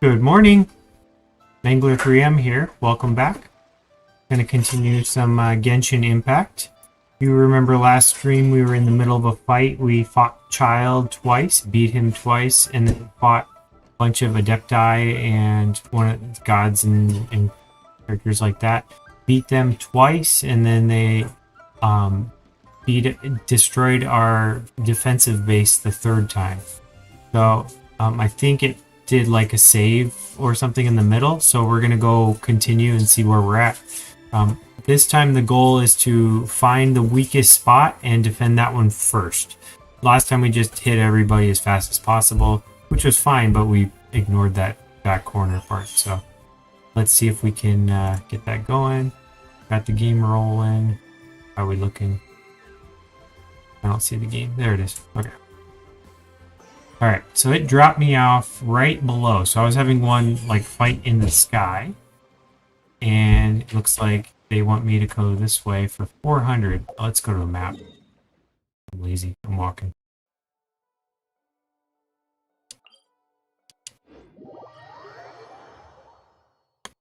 Good morning, Mangler 3M here. Welcome back. Going to continue some Genshin Impact. You remember last stream we were in the middle of a fight. We fought Childe twice, beat him twice, and then fought a bunch of Adepti and one of the gods and characters like that. Beat them twice, and then they destroyed our defensive base the third time. So I think it did like a save or something in the middle, so we're gonna go continue and see where we're at. This time the goal is to find the weakest spot and defend that one first. Last time we just hit everybody as fast as possible, which was fine, but we ignored that back corner part. So let's see if we can get that going. Got the game rolling. How are we looking? I don't see the game. There it is. Okay. Alright, so it dropped me off right below. So I was having one like fight in the sky. And it looks like they want me to go this way for 400. Let's go to the map. I'm lazy. I'm walking.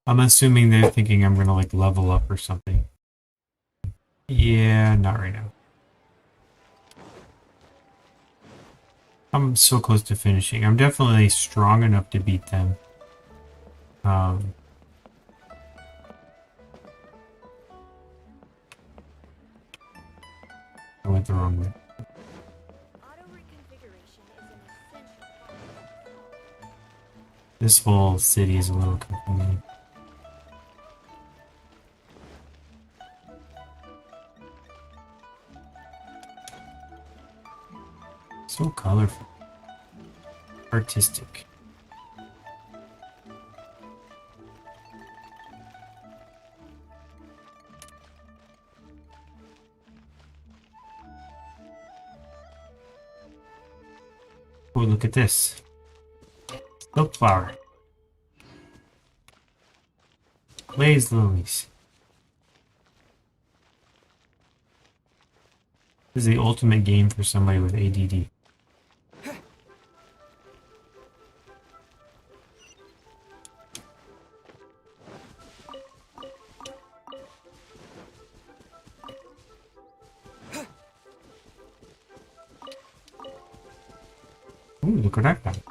I'm assuming they're thinking I'm gonna like level up or something. Yeah, not right now. I'm so close to finishing. I'm definitely strong enough to beat them. I went the wrong way. This whole city is a little confusing. So colorful. Artistic. Oh, look at this. Silk flower. Blaze lilies. This is the ultimate game for somebody with ADD. Ooh, look what I found.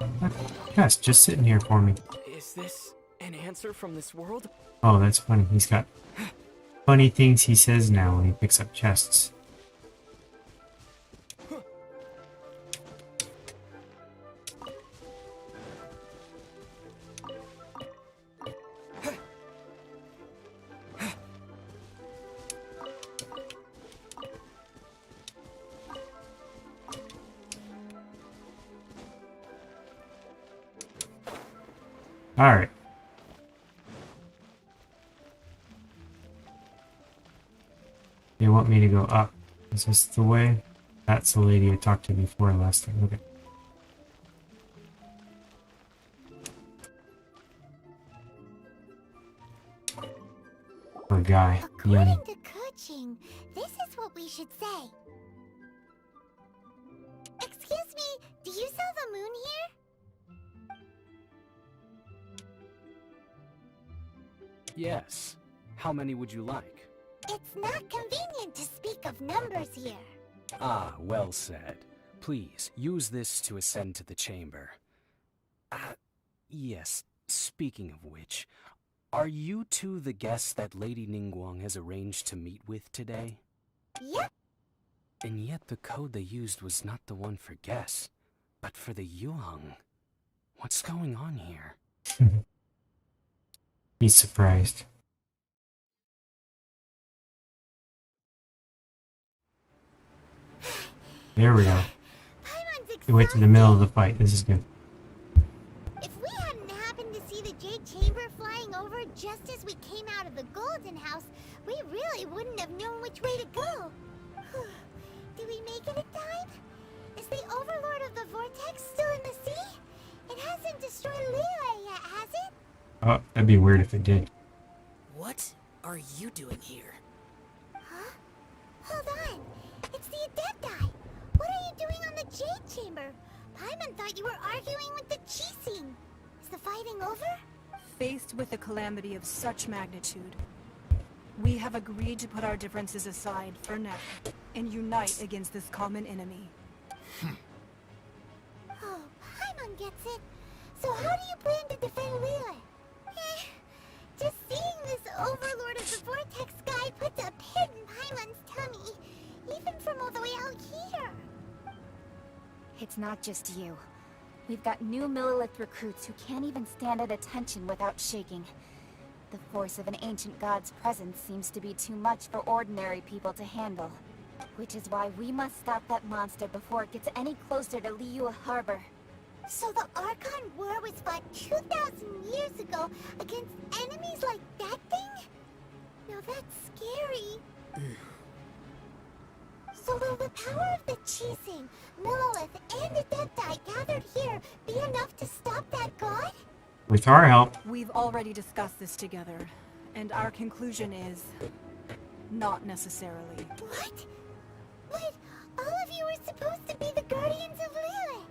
Yes, just sitting here for me. Is this an answer from this world? Oh, that's funny. He's got funny things he says now when he picks up chests. Alright. They want me to go up. Is this the way? That's the lady I talked to before last time. Okay. Poor guy. According to Keqing, this is what we should say. Excuse me, do you sell the moon here? Yes. How many would you like? It's not convenient to speak of numbers here. Ah, well said. Please, use this to ascend to the chamber. Yes, speaking of which, are you two the guests that Lady Ningguang has arranged to meet with today? Yep. And yet the code they used was not the one for guests, but for the Yuang. What's going on here? He's surprised. There we go. We went to the middle of the fight. This is good. If we hadn't happened to see the Jade Chamber flying over just as we came out of the Golden House, we really wouldn't have known which way to go. Did we make it in time? Is the Overlord of the Vortex still in the sea? It hasn't destroyed Liyue yet, has it? Oh, that'd be weird if it did. What are you doing here? Huh? Hold on. It's the Adepti. What are you doing on the Jade Chamber? Paimon thought you were arguing with the Keqing. Is the fighting over? Faced with a calamity of such magnitude, we have agreed to put our differences aside for now and unite against this common enemy. Oh, Paimon gets it. So how do you plan to defend Liyue? Just seeing this Overlord of the Vortex guy puts a pit in Paimon's tummy, even from all the way out here. It's not just you. We've got new Millilith recruits who can't even stand at attention without shaking. The force of an ancient god's presence seems to be too much for ordinary people to handle. Which is why we must stop that monster before it gets any closer to Liyue Harbor. So the Archon War was fought 2,000 years ago against enemies like that thing? Now that's scary. So will the power of the Keqing, Millilith, and Adepti gathered here be enough to stop that god? With our help. We've already discussed this together, and our conclusion is... not necessarily. What? But all of you were supposed to be the guardians of Liyue.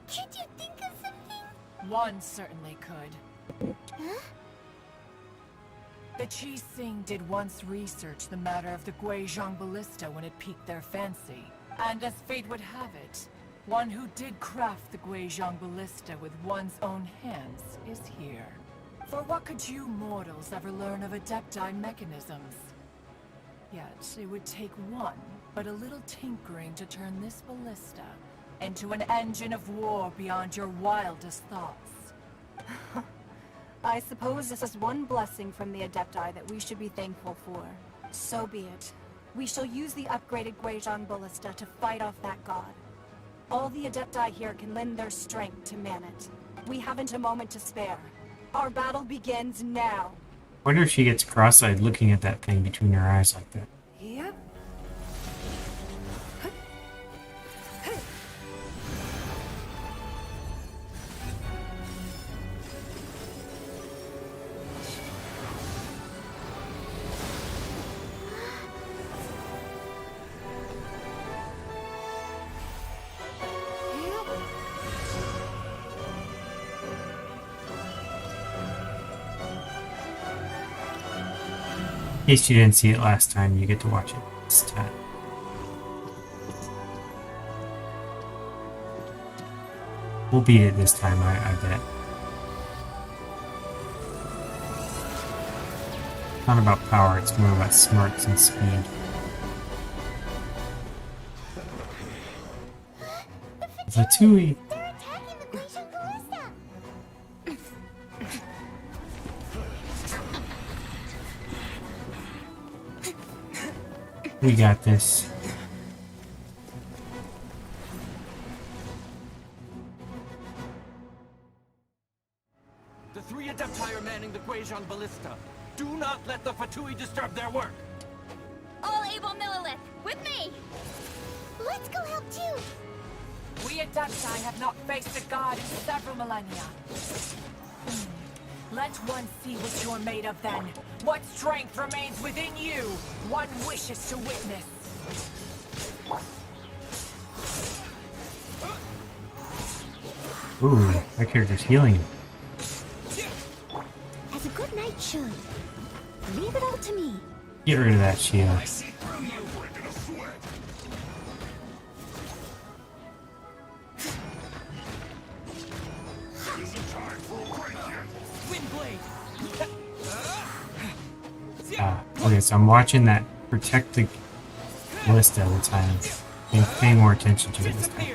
Can't you think of something? One certainly could. Huh? The Keqing did once research the matter of the Guizhong ballista when it piqued their fancy. And as fate would have it, one who did craft the Guizhong ballista with one's own hands is here. For what could you mortals ever learn of Adepti mechanisms? Yet, it would take one, but a little tinkering to turn this ballista into an engine of war beyond your wildest thoughts. I suppose this is one blessing from the Adepti that we should be thankful for. So be it. We shall use the upgraded Guizhong ballista to fight off that god. All the Adepti here can lend their strength to man it. We haven't a moment to spare. Our battle begins now. Wonder if she gets cross-eyed looking at that thing between her eyes like that. Yep. In case you didn't see it last time, you get to watch it this time. We'll beat it this time, I bet. It's not about power, it's more about smarts and speed. Vatui! They're attacking the Guizhong ballista! We got this. The three Adepti are manning the Guizhong ballista. Do not let the Fatui disturb their work. All able Millilith, with me! Let's go help too! We Adepti have not faced a god in several millennia. Let one see what you're made of then. What strength remains within you, one wishes to witness. Ooh, that character's healing him. As a good knight should. Leave it all to me. Get rid of that shield. Okay, so I'm watching that protect the list all the time. And paying more attention to it this time.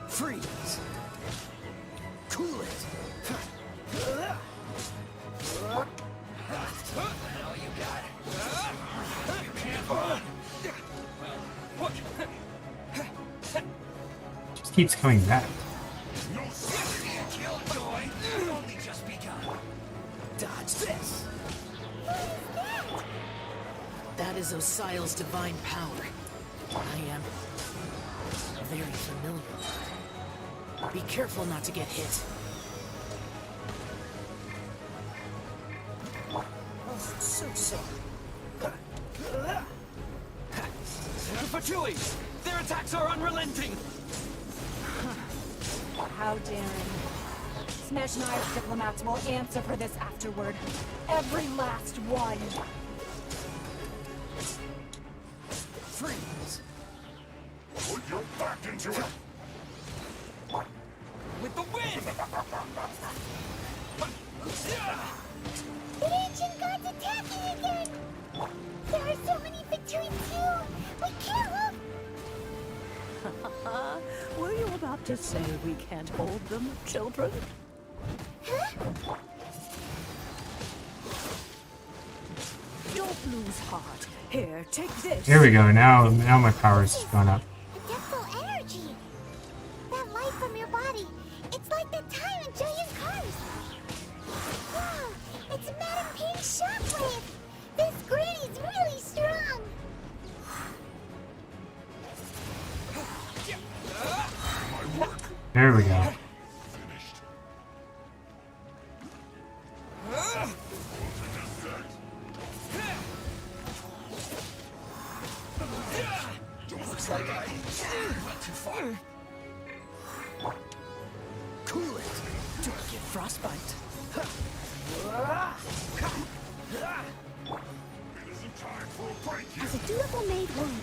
Freeze. Cool it. All you got. Just keeps coming back. Dodge this. That is Osial's divine power. I am very familiar with it. Be careful not to get hit. Oh, so sorry. The Fatui! attacks are unrelenting! How daring. Smash Knives diplomats will answer for this afterward. Every last one. Freeze! Put your back into it! With the wind! The ancient gods attacking again! There are so many victories too! We can't look! Were you about to say we can't hold them, children? Huh? Don't lose heart. Here, take this. There we go. Now my power's gone up. Adeptal energy! That light from your body, it's like the time in giant cars! Wow! It's Madam Pink's shockwave! This granny's really strong! There we go. Looks like I went too far. Cool it. Do I get frostbite? It isn't time for a break here. As a dutiful maid woman.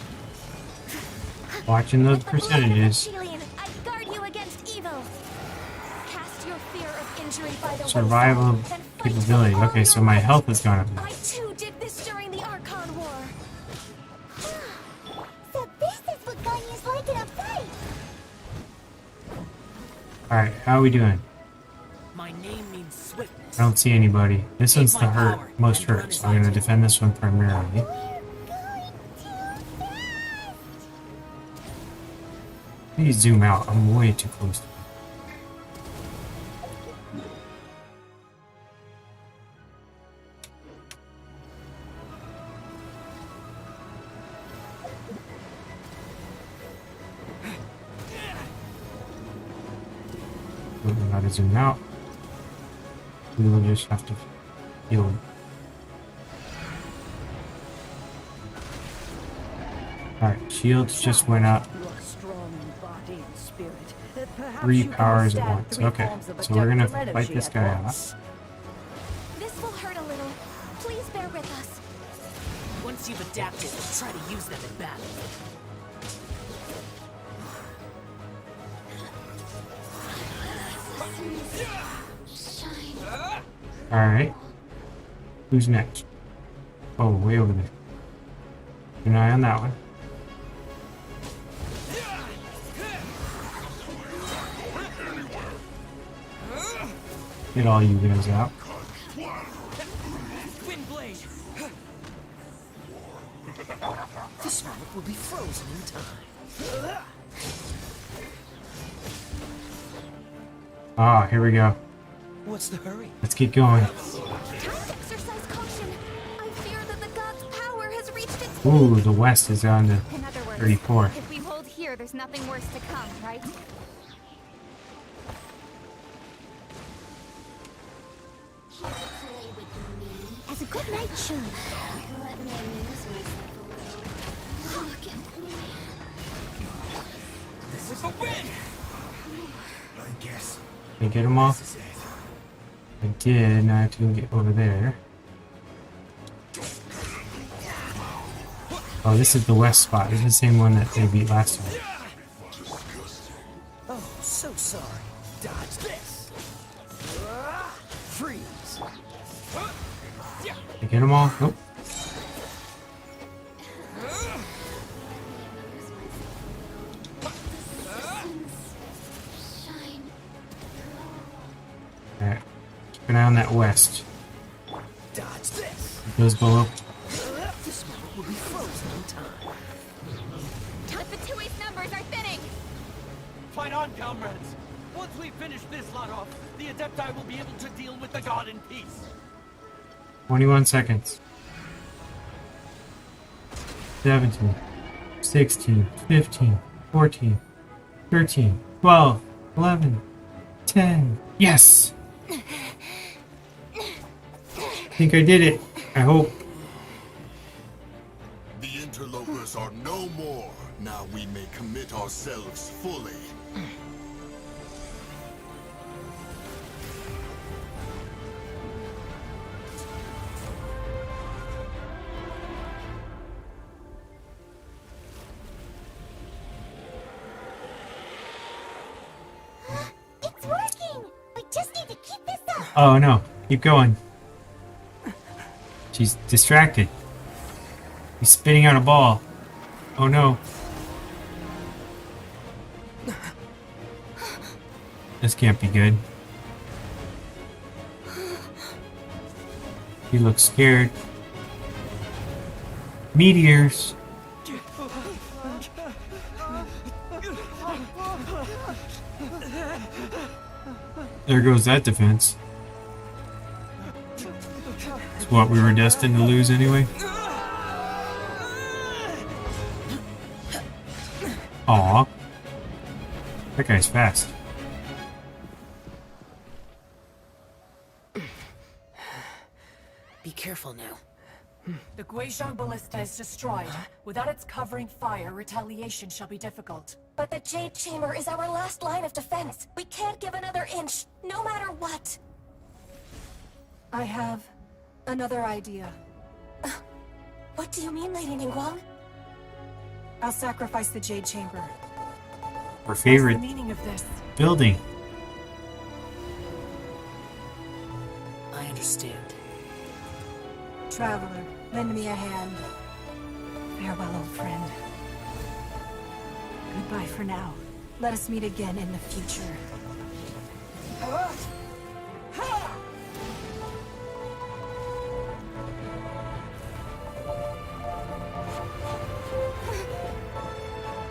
Watching those percentages. Childe, I guard you against evil. Cast your fear of injury by the Survival wayside, then fight capability. till all Okay, so your my might. health has gone up. I too did this during the Archon War. So this is what Ganyu's like in a fight. Alright, how are we doing? My name means swiftness. I don't see anybody. This Take one's my the power most and run hurt, as so I'm gonna I do. defend this one primarily. We're going too fast. Please zoom out. I'm way too close. Don't know how to zoom out. We will just have to heal. Alright, shields just went up. You are strong in body and spirit. Perhaps 3 you can powers at withstand once. 3 Okay, forms of so we're gonna adeptal fight energy this at guy out. once. This will hurt a little. Please bear with us. Once you've adapted, try to use them in battle. Alright. Who's next? Oh, way over there. Keep an eye on that one. Get all you guys out. Wind blade. This one will be frozen in time. Ah, here we go. What's the hurry? Let's keep going. Time to exercise caution. I fear that the god's power has reached its Ooh, the west is down to In other words, 34. if we hold here, there's nothing worse to come, right? As a good night should. With the wind! I guess Can I get them all? this is it. I did. Now I have to go get over there. Oh, this is the west spot. This is the same one that they beat last time. Oh, so sorry. Dodge this. Freeze. Can I get them all? Nope. Alright. Keep an eye on that west. Dodge this. It goes below. This one will be frozen in time. The Tui's numbers are thinning! Fight on, comrades! Once we finish this lot off, the Adepti will be able to deal with the god in peace. 21 seconds. 17, 16, 15, 14, 13, 12, 11, 10. Yes! I think I did it. I hope. The The interlopers are no more. Now we may commit ourselves fully. It's working! We just need to keep this up! Oh no, keep going. She's distracted. He's spitting out a ball. Oh no. This can't be good. He looks scared. Meteors. There goes that defense. It's what we were destined to lose anyway. Aw. That guy's fast. Be careful now. The Guizhong Ballista is destroyed. Without its covering fire, retaliation shall be difficult. But the Jade Chamber is our last line of defense. We can't give another inch, no matter what. I have another idea. What do you mean, Lady Ningguang? I'll sacrifice the Jade Chamber. Our favorite What's the meaning of this? building. I understand. Traveler, lend me a hand. Farewell, old friend. Goodbye for now. Let us meet again in the future.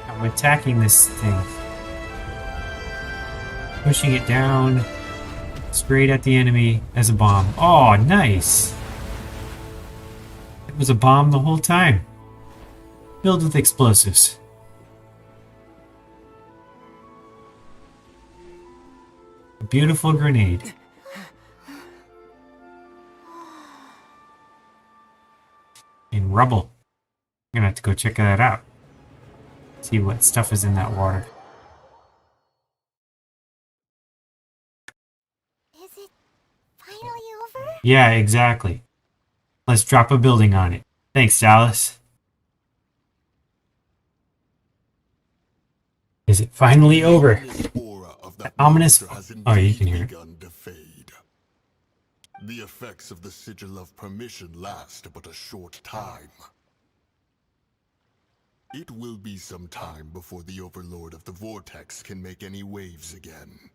I'm attacking this thing. Pushing it down straight at the enemy as a bomb. Oh, nice! It was a bomb the whole time. Filled with explosives. A beautiful grenade. In rubble. I'm gonna have to go check that out. See what stuff is in that water. Is it finally over? Yeah, exactly. Let's drop a building on it. Thanks, Dallas. Is it finally over? That ominous... Oh, you can hear it. To fade. The effects of the Sigil of Permission last but a short time. It will be some time before the Overlord of the Vortex can make any waves again.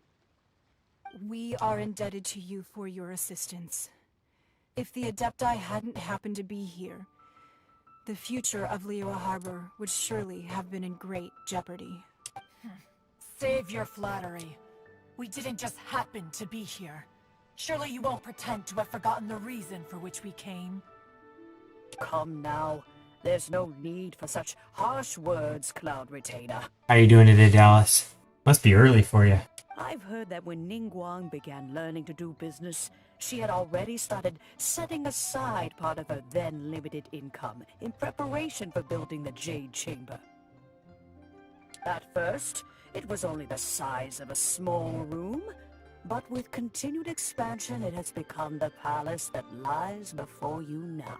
We are indebted to you for your assistance. If the Adepti hadn't happened to be here, the future of Liyue Harbor would surely have been in great jeopardy. Save your flattery. We didn't just happen to be here. Surely you won't pretend to have forgotten the reason for which we came. Come now. There's no need for such harsh words, Cloud Retainer. How you doing today, Dallas? Must be early for you. I've heard that when Ningguang began learning to do business, she had already started setting aside part of her then limited income in preparation for building the Jade Chamber. At first, it was only the size of a small room, but with continued expansion it has become the palace that lies before you now.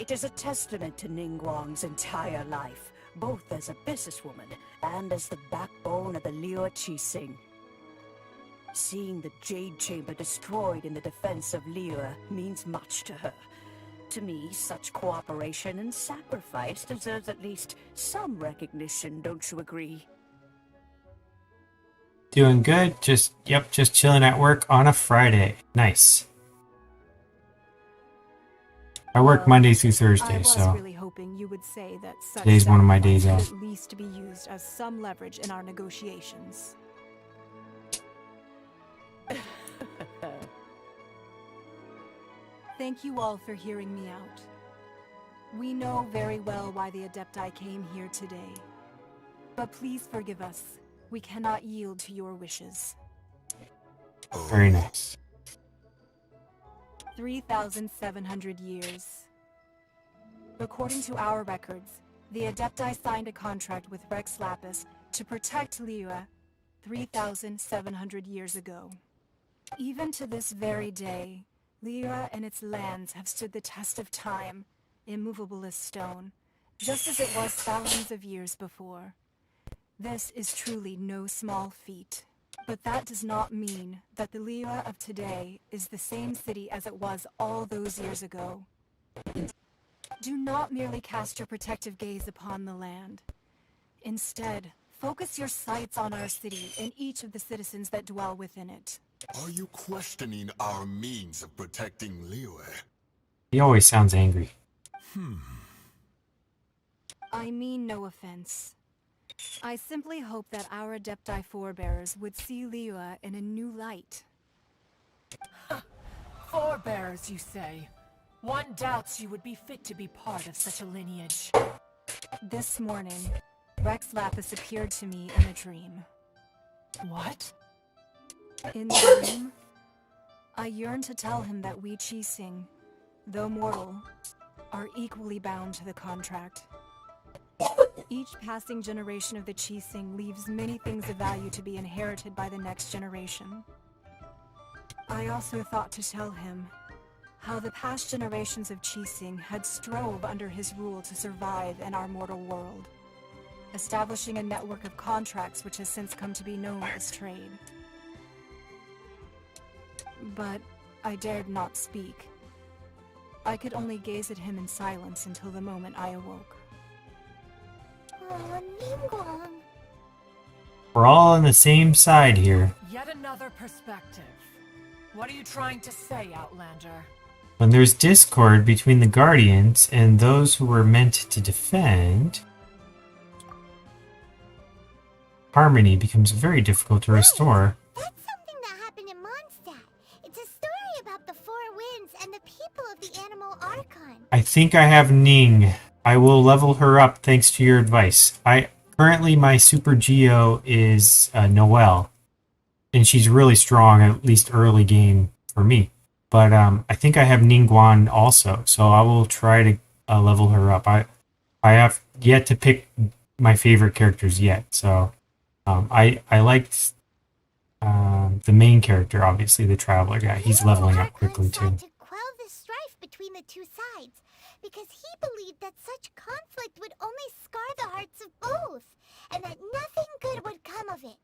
It is a testament to Ningguang's entire life, both as a businesswoman and as the backbone of the Liyue Keqing. Seeing the Jade Chamber destroyed in the defense of Liyue means much to her. To me, such cooperation and sacrifice deserves at least some recognition, don't you agree? Doing good. Just chilling at work on a Friday. Nice. I work Monday through Thursday, I was so really hoping you would say that such today's one of my days sacrifice off. could at least be used as some leverage in our negotiations. Thank you all for hearing me out. We know very well why the Adepti came here today. But please forgive us. We cannot yield to your wishes. Very nice. 3,700 years. According to our records, the Adepti signed a contract with Rex Lapis to protect Liyue 3,700 years ago. Even to this very day, Liyue and its lands have stood the test of time, immovable as stone, just as it was thousands of years before. This is truly no small feat. But that does not mean that the Liyue of today is the same city as it was all those years ago. Do not merely cast your protective gaze upon the land. Instead, focus your sights on our city and each of the citizens that dwell within it. Are you questioning our means of protecting Liyue? He always sounds angry. I mean no offense. I simply hope that our Adepti forebears would see Liyue in a new light. Forebears, you say? One doubts you would be fit to be part of such a lineage. This morning, Rex Lapis appeared to me in a dream. What? In the dream, I yearned to tell him that we Keqing, though mortal, are equally bound to the contract. Each passing generation of the Keqing leaves many things of value to be inherited by the next generation. I also thought to tell him how the past generations of Keqing had strove under his rule to survive in our mortal world, establishing a network of contracts which has since come to be known as trade. But I dared not speak. I could only gaze at him in silence until the moment I awoke. Oh, Ningguang. We're all on the same side here. Yet another perspective. What are you trying to say, Outlander? When there's discord between the Guardians and those who were meant to defend, harmony becomes very difficult to restore. That's something that happened in Mondstadt. It's a story about the Four Winds and the people of the Animal Archon. I think I have Ning. I will level her up thanks to your advice. Currently my Super Geo is Noelle, and she's really strong, at least early game for me. But I think I have Ningguang also, so I will try to level her up. I have yet to pick my favorite characters yet, so I liked the main character, obviously the Traveler guy. He's leveling up quickly too. To quell the strife between the two sides, because he believed that such conflict would only scar the hearts of both, and that nothing good would come of it.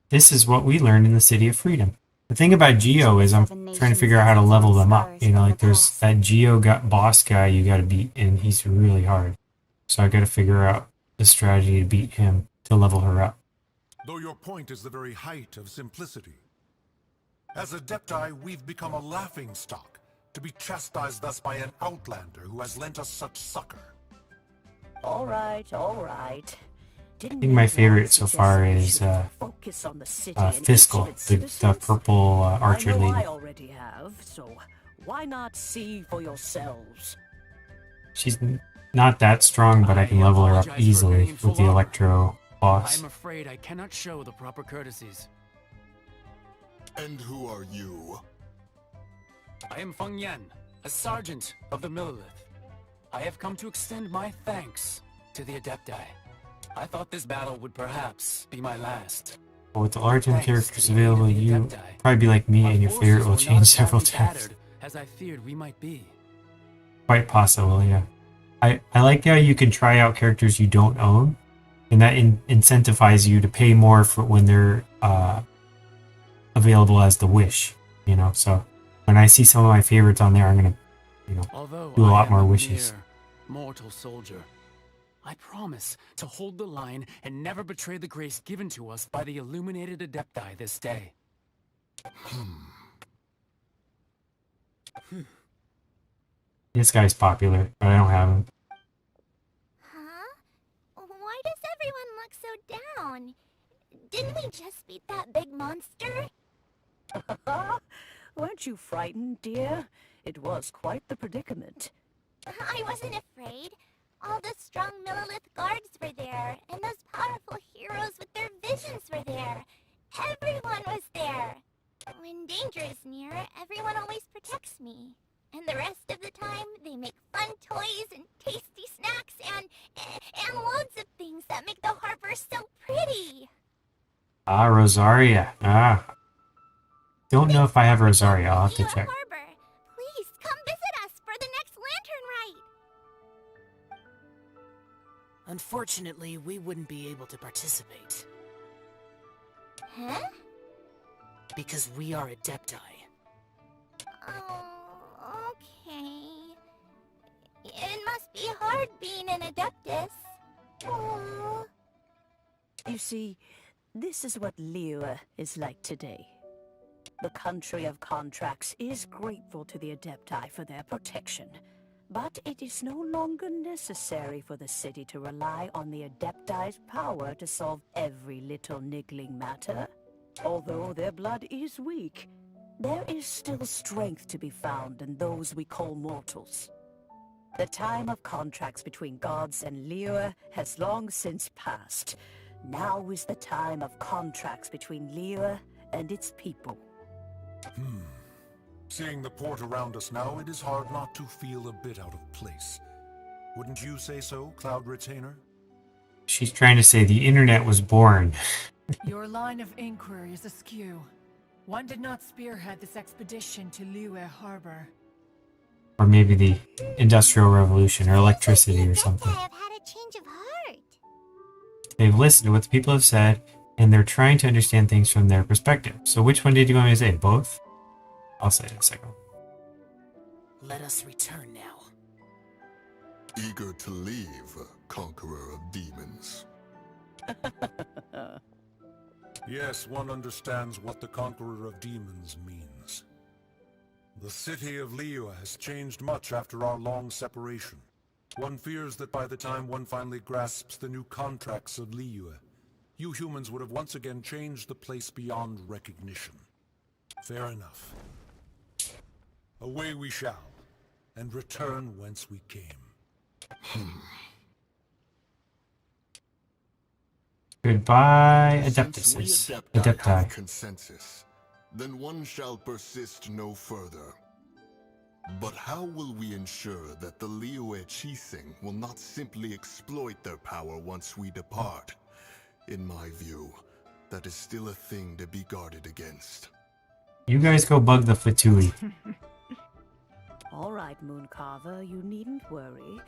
This is what we learned in the City of Freedom. The thing about Geo is I'm trying to figure out how to level them up. You know, like there's that Geo boss guy you gotta beat, and he's really hard. So I gotta figure out the strategy to beat him to level her up. Though your point is the very height of simplicity. As Adepti, we've become a laughingstock, to be chastised thus by an outlander who has lent us such succor. All right, all right. I think my favorite so far is Fiscal, the purple archer lady. I already have, so why not see for yourselves? She's not that strong, but I can level her up easily with the Electro boss. I'm afraid I cannot show the proper courtesies. And who are you? I am Feng Yan, a sergeant of the Millelith. I have come to extend my thanks to the Adepti. I thought this battle would perhaps be my last. But with the large end characters available, you probably be like me and your favorite will change several times. As I feared we might be. Quite possible, yeah. I like how you can try out characters you don't own, and that incentivizes you to pay more for when they're available as the wish, you know. So when I see some of my favorites on there, I'm gonna, you know, do a lot more wishes. Mortal soldier, I promise to hold the line and never betray the grace given to us by the illuminated Adepti this day. This guy's popular, but I don't have him. Huh? Why does everyone look so down? Didn't we just beat that big monster? Weren't you frightened, dear? It was quite the predicament. I wasn't afraid. All the strong Millelith guards were there, and those powerful heroes with their visions were there. Everyone was there. When danger is near, everyone always protects me. And the rest of the time, they make fun Ah, Rosaria. Ah. Don't know if I have Rosaria. I'll have to check. Harbor. Please come visit us for the next lantern rite. Unfortunately, we wouldn't be able to participate. Huh? Because we are Adepti. Oh, okay. It must be hard being an Adeptus. Oh. You see, this is what Liyue is like today. The country of contracts is grateful to the Adepti for their protection, but it is no longer necessary for the city to rely on the Adepti's power to solve every little niggling matter. Although their blood is weak, there is still strength to be found in those we call mortals. The time of contracts between gods and Liyue has long since passed. Now is the time of contracts between Liyue and its people. Seeing the port around us now, it is hard not to feel a bit out of place. Wouldn't you say so, Cloud Retainer? She's trying to say the internet was born. Your line of inquiry is askew. One did not spearhead this expedition to Liyue Harbor. Or maybe the Industrial Revolution or electricity or something. I have had a change of heart. They've listened to what the people have said, and they're trying to understand things from their perspective. So which one did you want me to say? Both? I'll say it in a second. Let us return now. Eager to leave, conqueror of demons. Yes, one understands what the Conqueror of Demons means. The city of Liyue has changed much after our long separation. One fears that by the time one finally grasps the new contracts of Liyue, you humans would have once again changed the place beyond recognition. Fair enough. Away we shall, and return whence we came. Goodbye, Since we Adeptuses. Adepti have Adepti. consensus, then one shall persist no further. But how will we ensure that the Liyue Keqing will not simply exploit their power once we depart? In my view, that is still a thing to be guarded against. You guys go bug the Fatui. All right, Mooncarver, you needn't worry.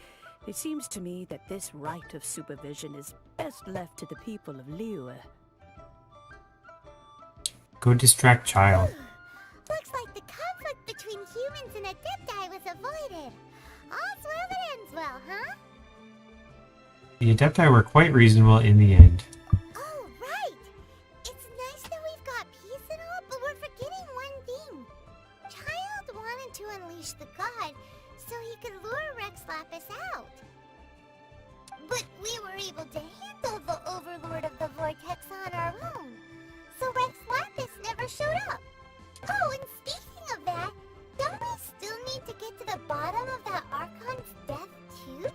It seems to me that this right of supervision is best left to the people of Liyue. Go distract Childe. Looks like the conflict between humans and Adepti was avoided. All's well that ends well, huh? The Adepti were quite reasonable in the end. Oh, right! It's nice that we've got peace and all, but we're forgetting one thing. Childe wanted to unleash the god so he could lure Rex Lapis out. But we were able to handle the Overlord of the Vortex on our own, so Rex Lapis never showed up. Oh, and speaking of that, don't we still need to get to the bottom of that Archon's death, too?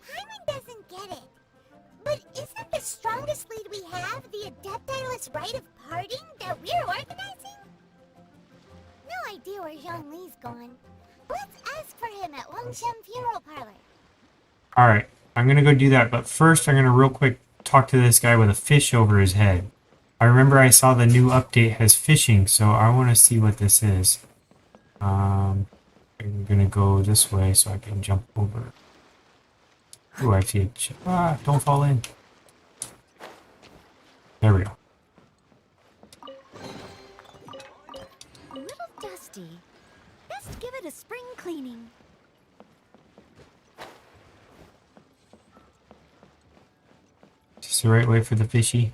Hyman doesn't get it. But isn't the strongest lead we have the Adepti-less Rite of Parting that we're organizing? No idea where Zhongli's gone. Let's ask for him at Wangshan Funeral Parlor. Alright, I'm gonna go do that, but first I'm gonna real quick talk to this guy with a fish over his head. I remember I saw the new update has fishing, so I want to see what this is. I'm gonna go this way so I can jump over. Ooh, I see it. Ah, don't fall in. There we go. A little dusty. Best give it a spring cleaning. Is this the right way for the fishy?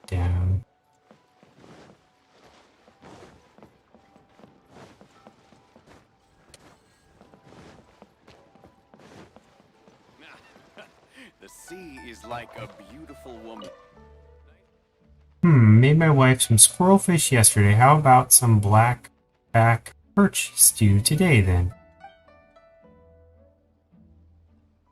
Down. The sea is like a beautiful woman. Made my wife some squirrel fish yesterday. How about some black-back perch stew today, then?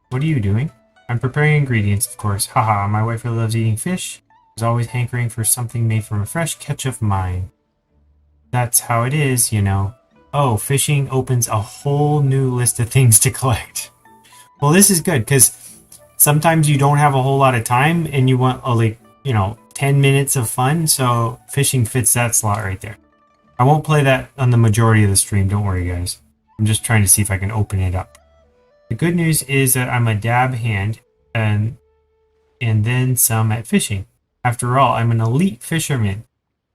What are you doing? I'm preparing ingredients, of course. Haha, my wife really loves eating fish. Is always hankering for something made from a fresh catch of mine. That's how it is, you know. Oh, fishing opens a whole new list of things to collect. Well, this is good because sometimes you don't have a whole lot of time and you want like, 10 minutes of fun. So fishing fits that slot right there. I won't play that on the majority of the stream. Don't worry, guys. I'm just trying to see if I can open it up. The good news is that I'm a dab hand and then some at fishing. After all, I'm an elite fisherman.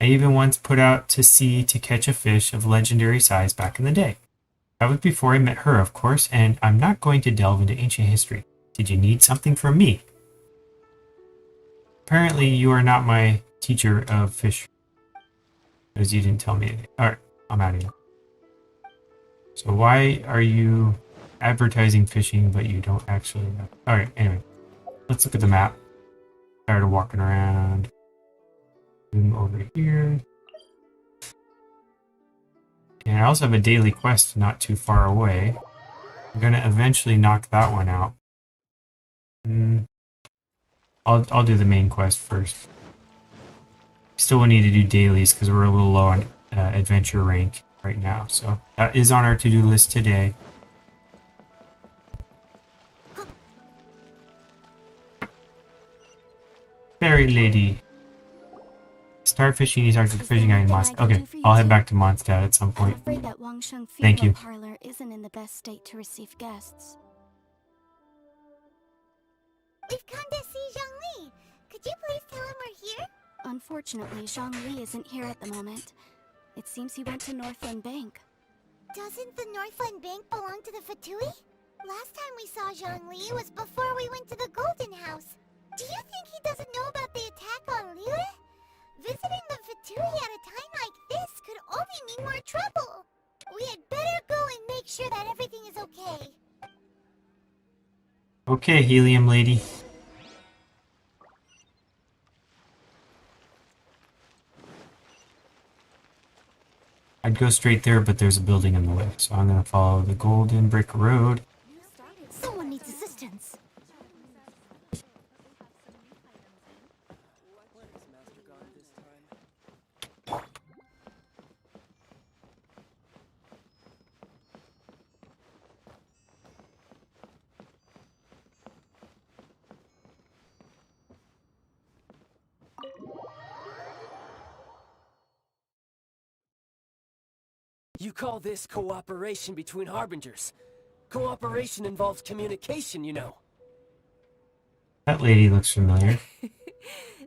I even once put out to sea to catch a fish of legendary size back in the day. That was before I met her, of course, and I'm not going to delve into ancient history. Did you need something from me? Apparently, you are not my teacher of fish. Because you didn't tell me anything. Alright, I'm out of here. So why are you advertising fishing, but you don't actually know? Alright, anyway. Let's look at the map. Tired of walking around. Zoom over here. And I also have a daily quest not too far away. I'm gonna eventually knock that one out. I'll do the main quest first. Still will need to do dailies because we're a little low on adventure rank right now. So that is on our to-do list today. Fairy lady. Start fishing. He's actually fishing guy in Mondstadt. Okay, I'll head back to Mondstadt at some point. I'm afraid that Wangsheng Thank you. funeral parlor isn't in the best state to receive guests. We've come to see Zhongli. Could you please tell him we're here? Unfortunately, Zhongli isn't here at the moment. It seems he went to Northland Bank. Doesn't the Northland Bank belong to the Fatui? Last time we saw Zhongli was before we went to the Golden House. Do you think he doesn't know about the attack on Liyue? Visiting the Fatui at a time like this could only mean more trouble. We had better go and make sure that everything is okay. Okay, Helium Lady. I'd go straight there, but there's a building in the way, so I'm gonna follow the golden brick road. Someone needs assistance. You call this cooperation between Harbingers? Cooperation involves communication, you know. That lady looks familiar.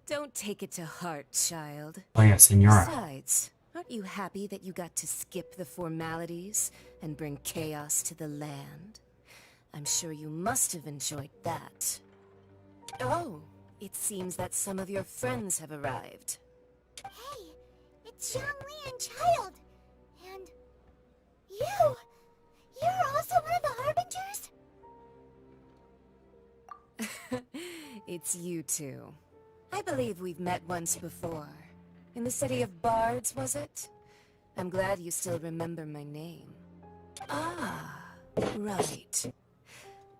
Don't take it to heart, child. Oh yeah, Signora. Besides, aren't you happy that you got to skip the formalities and bring chaos to the land? I'm sure you must have enjoyed that. Oh, it seems that some of your friends have arrived. Hey, it's Zhongli and Childe. And you're also one of the Harbingers? It's you two. I believe we've met once before. In the city of Bards, was it? I'm glad you still remember my name. Ah, right.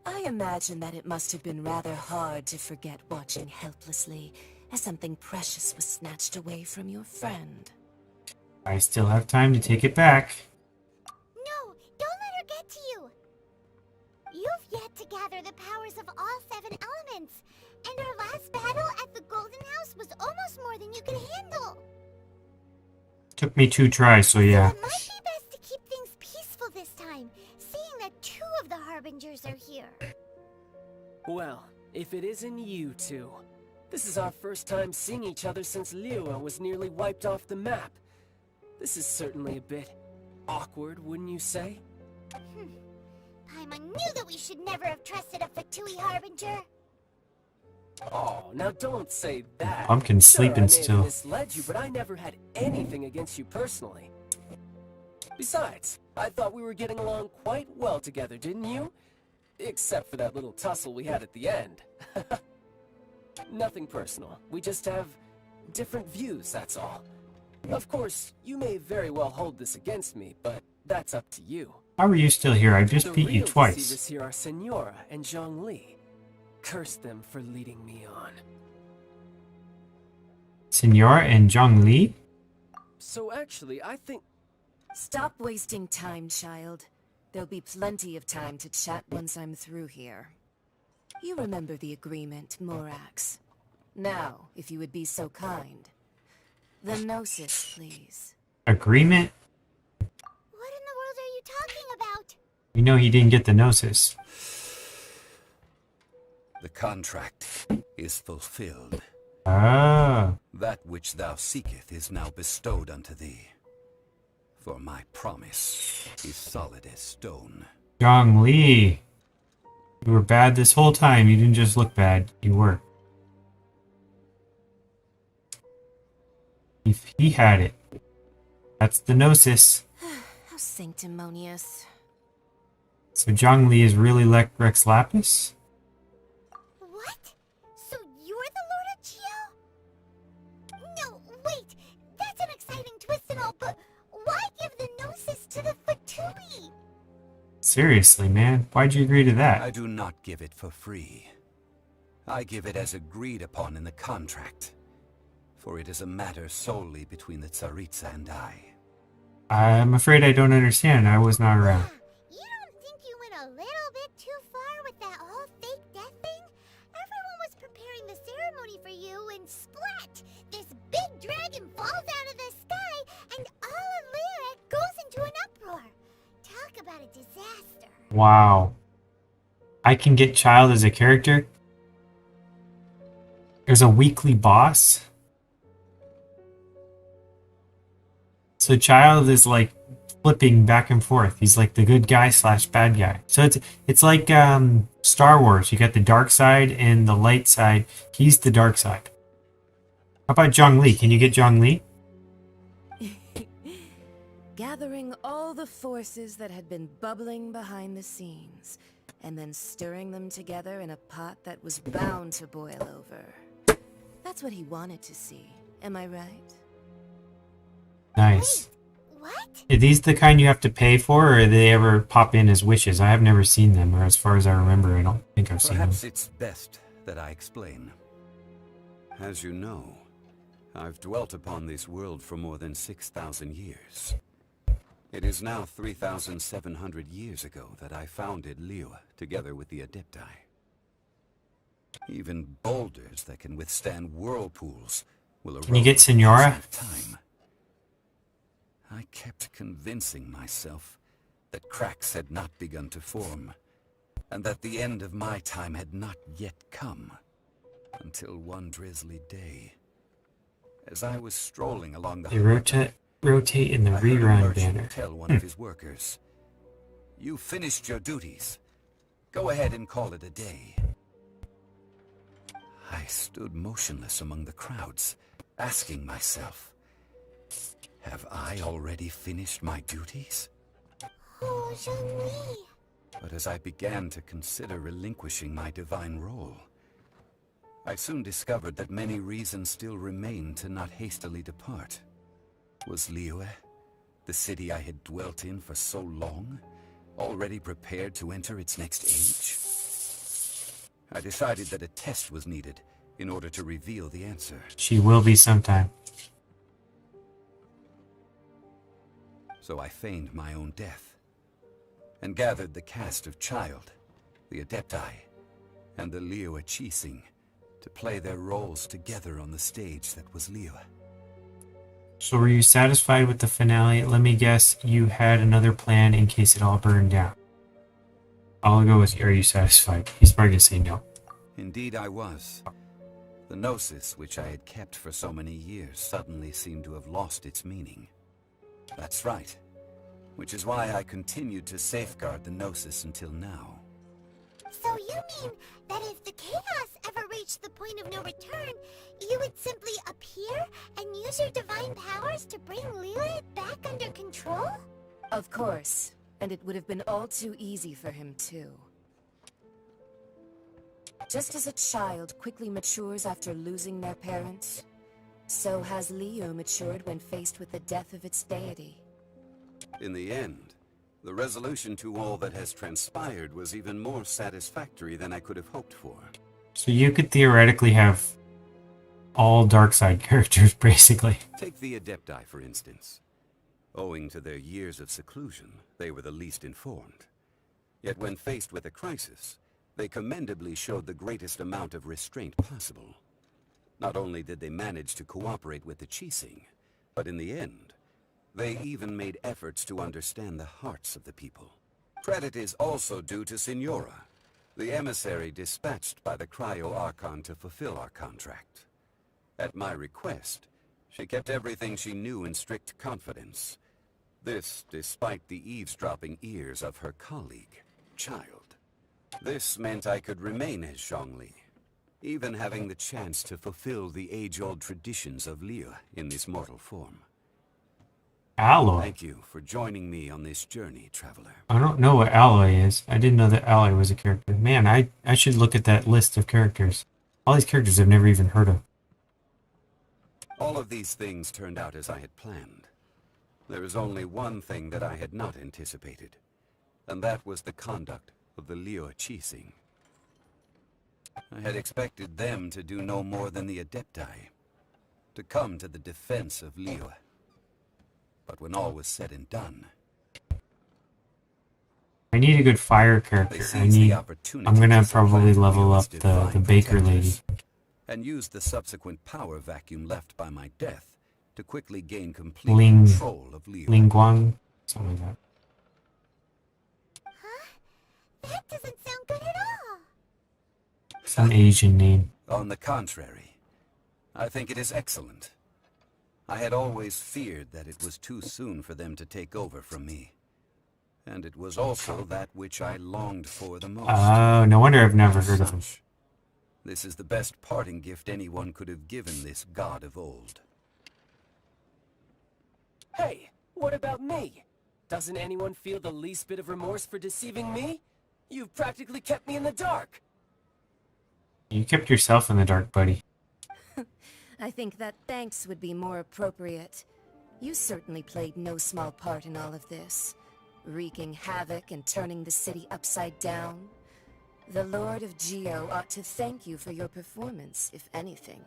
I imagine that it must have been rather hard to forget watching helplessly as something precious was snatched away from your friend. I still have time to take it back. No, don't let her get to you. You've yet to gather the powers of all 7 elements, and our last battle at the Golden House was almost more than you could handle. Took me 2 tries, so yeah. So it might be best to keep things peaceful this time, seeing that 2 of the Harbingers are here. Well, if it isn't you two. This is our first time seeing each other since Liyue was nearly wiped off the map. This is certainly a bit awkward, wouldn't you say? Paimon knew that we should never have trusted a Fatui Harbinger. Oh, now don't say that. Pumpkin's sleeping sure, I may still. have misled you, but I never had anything against you personally. Besides, I thought we were getting along quite well together, didn't you? Except for that little tussle we had at the end. Nothing personal. We just have different views, that's all. Of course, you may very well hold this against me, but that's up to you. How are you still here? I just beat you The twice. real deceivers here are Signora and Zhongli. Curse them for leading me on. Signora and Zhongli? So actually, I think... Stop wasting time, child. There'll be plenty of time to chat once I'm through here. You remember the agreement, Morax. Now, if you would be so kind. The Gnosis, please. Agreement? What in the world are you talking about? We know he didn't get the Gnosis. The contract is fulfilled. Ah. That which thou seeketh is now bestowed unto thee. For my promise is solid as stone. Zhongli. You were bad this whole time. You didn't just look bad. You were. If he had it. That's the Gnosis. How sanctimonious. So Zhongli is really Rex Lapis? What? So you're the Lord of Chio? No, wait. That's an exciting twist and all, but why give the Gnosis to the Fatui? Seriously, man. Why'd you agree to that? I do not give it for free. I give it as agreed upon in the contract. For it is a matter solely between the Tsaritsa and I. I'm afraid I don't understand. I was not around. You don't think you went a little bit too far with that whole fake death thing? Everyone was preparing the ceremony for you and splat! This big dragon falls out of the sky and all of Liyue goes into an uproar. Talk about a disaster. Wow. I can get Childe as a character? There's a weekly boss? So Childe is like flipping back and forth. He's like the good guy / bad guy. So it's like Star Wars. You got the dark side and the light side. He's the dark side. How about Zhongli? Can you get Zhongli? Gathering all the forces that had been bubbling behind the scenes, and then stirring them together in a pot that was bound to boil over. That's what he wanted to see. Am I right? Nice. What? Are these the kind you have to pay for, or do they ever pop in as wishes? I have never seen them, or as far as I remember, I don't think I've seen them. Perhaps it's best that I explain. As you know, I've dwelt upon this world for more than 6,000 years. It is now 3,700 years ago that I founded Liyue, together with the Adepti. Even boulders that can withstand whirlpools will erode. Can you get Signora? Time. I kept convincing myself that cracks had not begun to form, and that the end of my time had not yet come, until one drizzly day, as I was strolling along the They rotate in the rerun banner. Tell one of his workers, "You finished your duties. Go ahead and call it a day." I stood motionless among the crowds, asking myself, have I already finished my duties? Oh, Zhongli. But as I began to consider relinquishing my divine role, I soon discovered that many reasons still remained to not hastily depart. Was Liyue, the city I had dwelt in for so long, already prepared to enter its next age? I decided that a test was needed in order to reveal the answer. She will be sometime. So I feigned my own death, and gathered the cast of Childe, the Adepti, and the Liyue Keqing to play their roles together on the stage that was Liyue. So were you satisfied with the finale? Let me guess, you had another plan in case it all burned down. I'll go with, are you satisfied? He's probably going to say no. Indeed I was. The Gnosis, which I had kept for so many years, suddenly seemed to have lost its meaning. That's right. Which is why I continued to safeguard the Gnosis until now. So you mean that if the chaos ever reached the point of no return, you would simply appear and use your divine powers to bring Liyue back under control? Of course. And it would have been all too easy for him, too. Just as a child quickly matures after losing their parents, so has Liyue matured when faced with the death of its deity. In the end, the resolution to all that has transpired was even more satisfactory than I could have hoped for. So you could theoretically have all dark side characters, basically. Take the Adepti, for instance. Owing to their years of seclusion, they were the least informed. Yet when faced with a crisis, they commendably showed the greatest amount of restraint possible. Not only did they manage to cooperate with the Keqing, but in the end, they even made efforts to understand the hearts of the people. Credit is also due to Signora, the emissary dispatched by the Cryo Archon to fulfill our contract. At my request, she kept everything she knew in strict confidence. This despite the eavesdropping ears of her colleague, Childe. This meant I could remain as Zhongli, even having the chance to fulfill the age-old traditions of Liyue in this mortal form. Alloy? Thank you for joining me on this journey, traveler. I don't know what Alloy is. I didn't know that Alloy was a character. Man, I should look at that list of characters. All these characters I've never even heard of. All of these things turned out as I had planned. There is only one thing that I had not anticipated, and that was the conduct of the Liyue Keqing. I had expected them to do no more than the Adepti, to come to the defense of Liyue. But when all was said and done, I need a good fire character. I'm gonna probably level up the baker lady. And used the subsequent power vacuum left by my death to quickly gain complete control of Liyue. Ningguang, something like that. That doesn't sound good at all. Some Asian name. On the contrary, I think it is excellent. I had always feared that it was too soon for them to take over from me. And it was also that which I longed for the most. Oh, no wonder I've never heard of him. This is the best parting gift anyone could have given this god of old. Hey, what about me? Doesn't anyone feel the least bit of remorse for deceiving me? You've practically kept me in the dark. You kept yourself in the dark, buddy. I think that thanks would be more appropriate. You certainly played no small part in all of this, wreaking havoc and turning the city upside down. The Lord of Geo ought to thank you for your performance, if anything.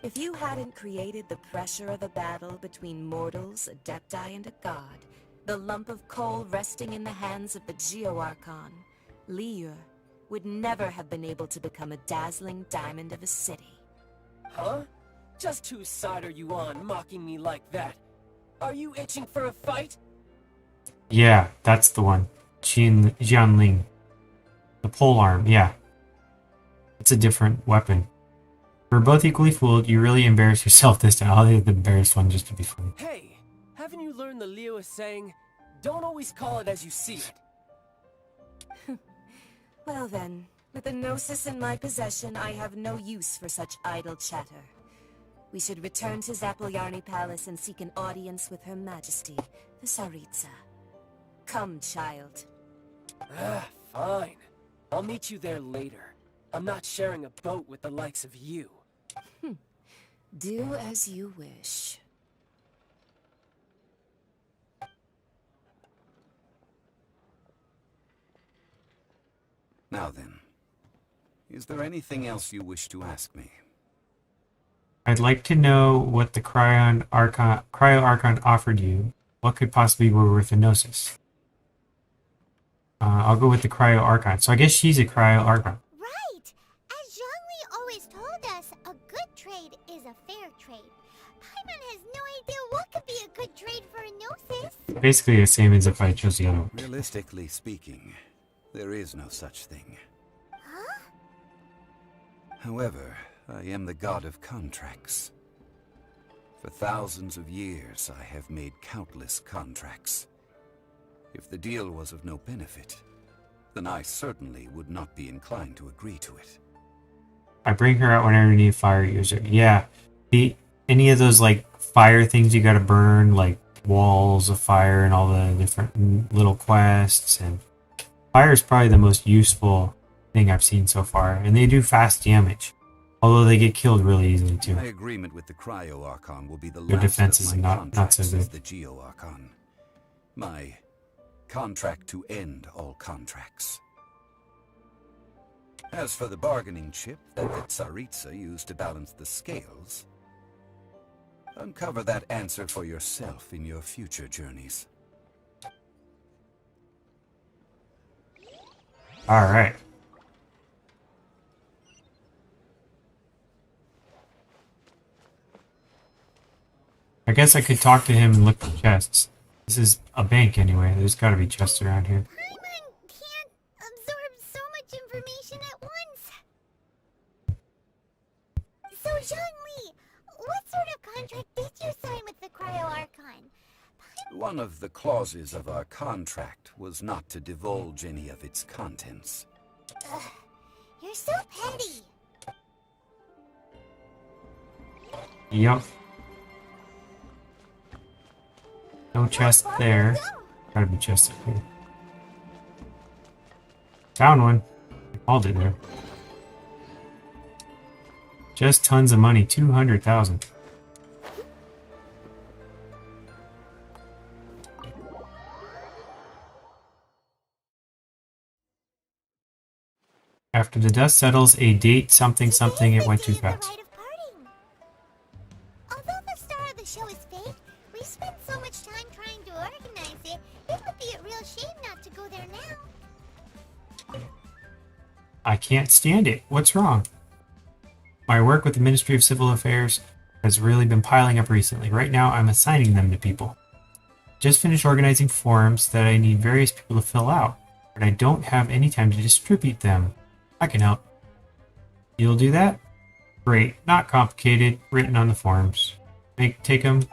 If you hadn't created the pressure of a battle between mortals, Adepti, and a god, the lump of coal resting in the hands of the Geo Archon, Liyue, would never have been able to become a dazzling diamond of a city. Huh? Just whose side are you on, mocking me like that? Are you itching for a fight? Yeah, that's the one. Jianling. The polearm, yeah. It's a different weapon. We're both equally fooled. You really embarrass yourself this time. I'll leave the embarrassed one just to be funny. Hey, haven't you learned the Liyue saying, don't always call it as you see it? Well then, with the Gnosis in my possession, I have no use for such idle chatter. We should return to Zapoljarny Palace and seek an audience with Her Majesty, the Tsaritsa. Come, child. Fine. I'll meet you there later. I'm not sharing a boat with the likes of you. Do as you wish. Now then, is there anything else you wish to ask me? I'd like to know what the Cryo Archon offered you. What could possibly be worth a Gnosis? I'll go with the Cryo Archon. So I guess she's a Cryo Archon. Right! As Zhongli always told us, a good trade is a fair trade. Paimon has no idea what could be a good trade for a Gnosis. Basically the same as if I chose the other one. Realistically speaking, there is no such thing. Huh? However, I am the god of contracts. For thousands of years, I have made countless contracts. If the deal was of no benefit, then I certainly would not be inclined to agree to it. I bring her out whenever I need a fire user. Yeah. Any of those like fire things you gotta burn, like walls of fire and all the different little quests, and fire is probably the most useful thing I've seen so far. And they do fast damage. Although they get killed really easily too. My agreement with the Cryo Archon will be the Their last defense of is my not contracts so good. as the Geo Archon. My contract to end all contracts. As for the bargaining chip that the Tsaritsa used to balance the scales, Uncover that answer for yourself in your future journeys. Alright. I guess I could talk to him and look for chests. This is a bank anyway. There's gotta be chests around here. Paimon can't absorb so much information at once. So, Zhongli, what sort of contract did you sign with the Cryo-Archon? One of the clauses of our contract was not to divulge any of its contents. Ugh, you're so petty. Yup. No chest there. Gotta be chest up here. Found one. I called it there. Just tons of money. 200,000. After the dust settles, a date something something, it went too fast. Rite of Parting. Although the star of the show is fake, we spent so much time trying to organize it, it would be a real shame not to go there now. I can't stand it. What's wrong? My work with the Ministry of Civil Affairs has really been piling up recently. Right now, I'm assigning them to people. Just finished organizing forms that I need various people to fill out, but I don't have any time to distribute them. I can help. You'll do that? Great. Not complicated. Written on the forms. Take them.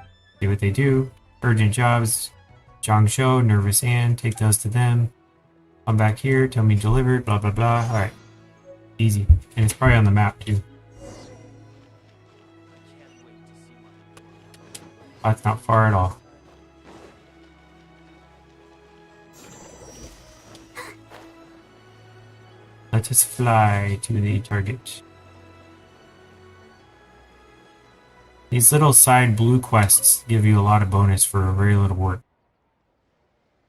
See what they do. Urgent jobs. Zhongshou, Nervous Ann. Take those to them. Come back here. Tell me delivered. Blah, blah, blah. Alright. Easy. And it's probably on the map, too. That's not far at all. Let us fly to the target. These little side blue quests give you a lot of bonus for very little work.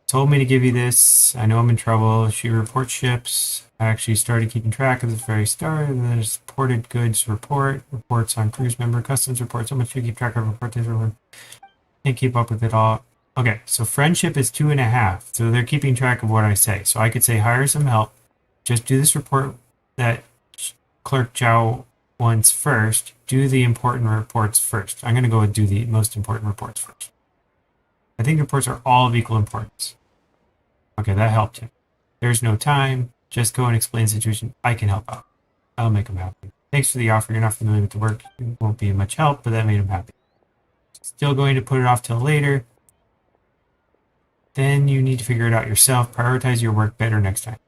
Told me to give you this. I know I'm in trouble. She reports ships. I actually started keeping track of the very start. And then there's ported goods report. Reports on cruise member customs report. So much to keep track of. Report this report. Can't keep up with it all. Okay, so friendship is 2.5. So they're keeping track of what I say. So I could say hire some help. Just do this report that Clerk Zhao wants first. Do the important reports first. I'm going to go with do the most important reports first. I think reports are all of equal importance. Okay, that helped him. There's no time. Just go and explain the situation. I can help out. I'll make him happy. Thanks for the offer. You're not familiar with the work. It won't be much help, but that made him happy. Still going to put it off till later. Then you need to figure it out yourself. Prioritize your work better next time.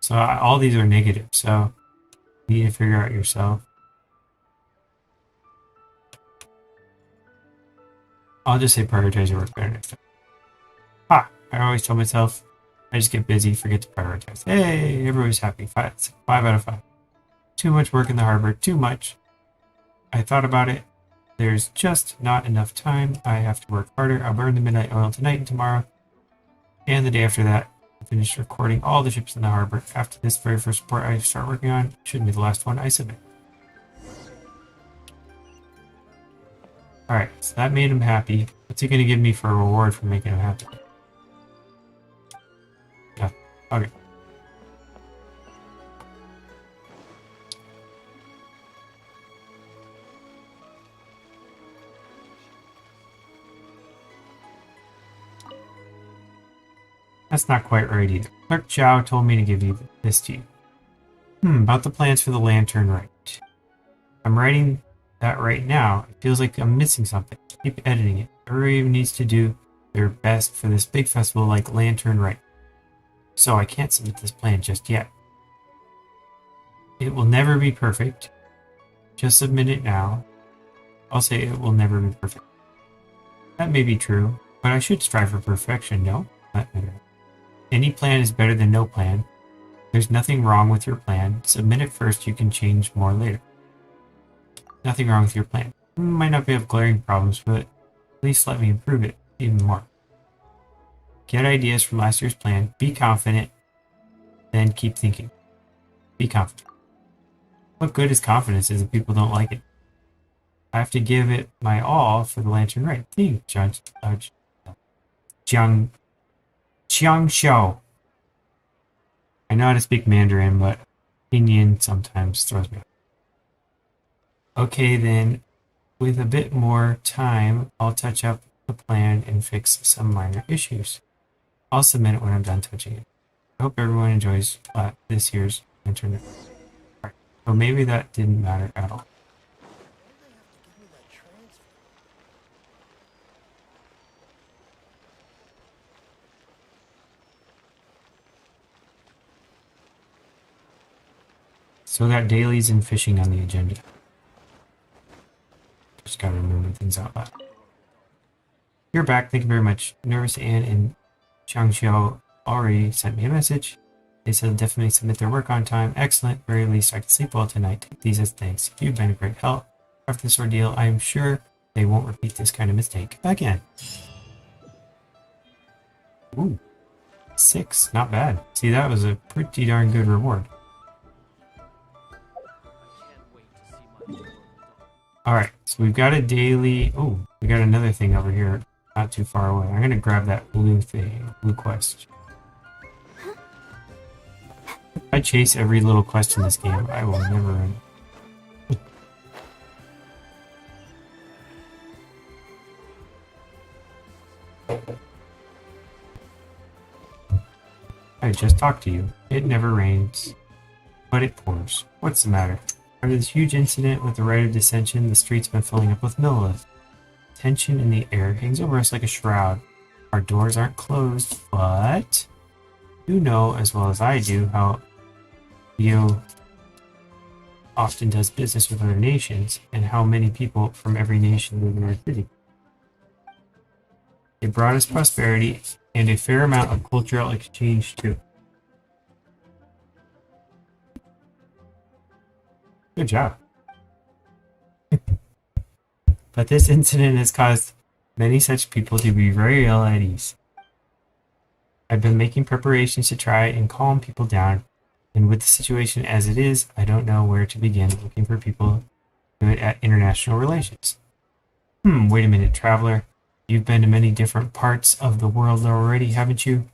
So all these are negative, so you need to figure out yourself. I'll just say prioritize your work better next time. I always tell myself, I just get busy, forget to prioritize. Hey, everybody's happy. 5 out of 5. Too much work in the harbor, too much. I thought about it. There's just not enough time. I have to work harder. I'll burn the midnight oil tonight and tomorrow. And the day after that. Finish recording all the ships in the harbor. After this very first report I start working on, shouldn't be the last one, I submit. Alright, so that made him happy. What's he going to give me for a reward for making him happy? Yeah, okay. That's not quite right either. Clerk Zhao told me to give you this to you. About the plans for the lantern rite. I'm writing that right now. It feels like I'm missing something. Keep editing it. Everybody needs to do their best for this big festival like Lantern Rite. So I can't submit this plan just yet. It will never be perfect. Just submit it now. I'll say it will never be perfect. That may be true, but I should strive for perfection, no? Any plan is better than no plan. There's nothing wrong with your plan. Submit it first, you can change more later. Nothing wrong with your plan. Might not have glaring problems, but at least let me improve it even more. Get ideas from last year's plan, be confident, then keep thinking. Be confident. What good is confidence if people don't like it? I have to give it my all for the lantern right thing, Jiang Xiao. I know how to speak Mandarin, but Pinyin sometimes throws me off. Okay, then, with a bit more time, I'll touch up the plan and fix some minor issues. I'll submit it when I'm done touching it. I hope everyone enjoys this year's internet. Right. So maybe that didn't matter at all. So got dailies and fishing on the agenda. Just gotta remember things out loud. You're back, thank you very much. Nervous Ann and Changxiao already sent me a message. They said they'll definitely submit their work on time. Excellent, very least I can sleep well tonight. Take these as thanks. You've been a great help. After this ordeal, I am sure they won't repeat this kind of mistake again. Ooh, 6, not bad. See, that was a pretty darn good reward. Alright, so we've got a daily... Oh, we got another thing over here, not too far away. I'm gonna grab that blue thing, blue quest. If I chase every little quest in this game, I will never end. I just talked to you. It never rains, but it pours. What's the matter? After this huge incident with the Rite of Dissension, the streets have been filling up with Millilith. Tension in the air hangs over us like a shroud. Our doors aren't closed, but you know as well as I do how Liyue often does business with other nations, and how many people from every nation live in our city. It brought us prosperity and a fair amount of cultural exchange too. Good job. But this incident has caused many such people to be very ill at ease. I've been making preparations to try and calm people down, and with the situation as it is, I don't know where to begin looking for people good at international relations. Wait a minute, traveler. You've been to many different parts of the world already, haven't you?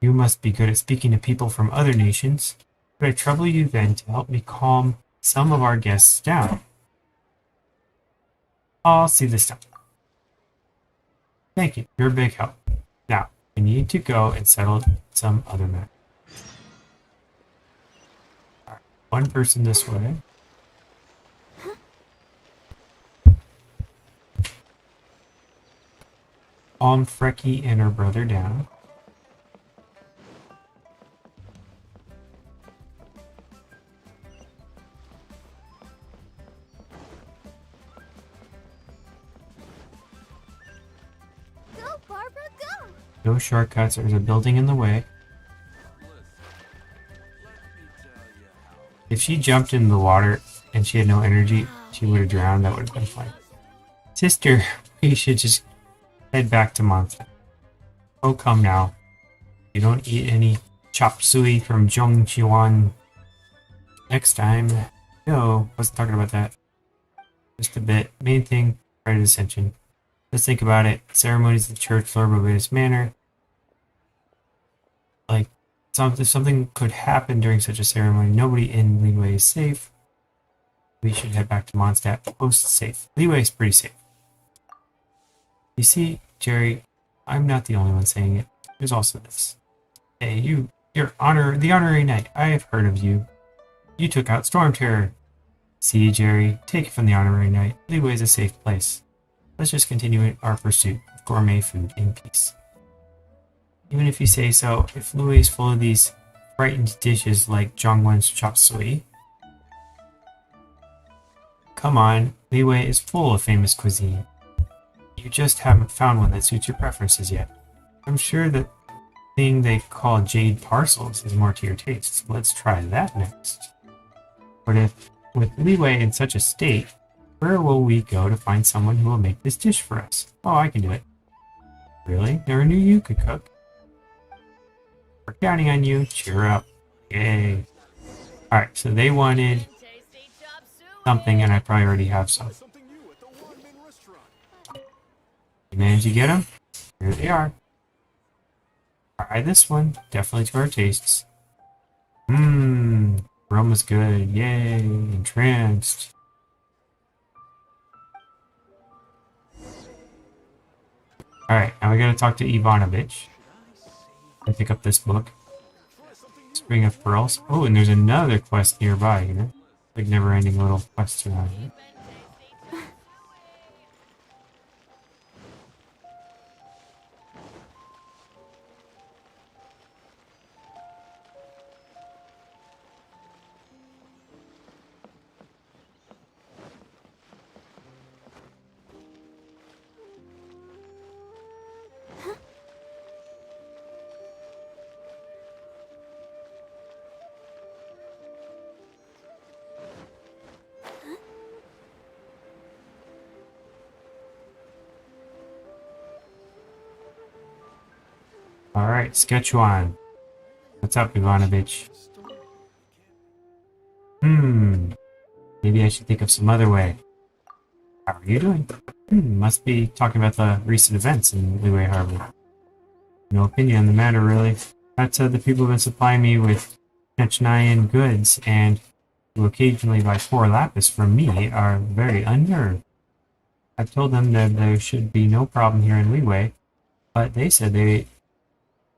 You must be good at speaking to people from other nations. Could I trouble you then to help me calm some of our guests down? I'll see this done. Thank you. You're a big help. Now, I need to go and settle some other matter. Right, one person this way. Calm Frecky and her brother down. No shortcuts, there's a building in the way. If she jumped in the water and she had no energy, she would have drowned. That would have been fine. Sister, we should just head back to Monster. Oh, come now. You don't eat any chop suey from Zhongli next time. No, wasn't talking about that. Just a bit. Main thing, Rite of Dissension. Let's think about it. Ceremonies at the church floor by this manner. Like, if something could happen during such a ceremony, nobody in Liyue is safe. We should head back to Mondstadt. Post safe. Liyue is pretty safe. You see, Jerry, I'm not the only one saying it. There's also this. Hey, the honorary knight. I have heard of you. You took out Storm Terror. See, Jerry, take it from the honorary knight. Liyue is a safe place. Let's just continue our pursuit of gourmet food in peace. Even if you say so, if Liyue is full of these frightened dishes like Zhongwen's chop suey, come on, Liyue is full of famous cuisine. You just haven't found one that suits your preferences yet. I'm sure that thing they call jade parcels is more to your taste, so let's try that next. But if, with Liyue in such a state, where will we go to find someone who will make this dish for us? Oh, I can do it. Really? Never knew you could cook. We're counting on you. Cheer up. Yay. Alright, so they wanted something, and I probably already have some. You managed to get them? Here they are. Try this one. Definitely to our tastes. Aroma's good. Yay. Entranced. Alright, now we gotta talk to Ivanovich. I pick up this book. Spring of Pearls. Oh, and there's another quest nearby, you know? Like never-ending little quests around here. Alright, Szechuan. What's up, Ivanovich? Maybe I should think of some other way. How are you doing? Must be talking about the recent events in Liyue Harbor. No opinion on the matter, really. That's the people who've been supplying me with Chechenian goods and who occasionally buy 4 lapis from me are very unnerved. I told them that there should be no problem here in Liyue, but they said they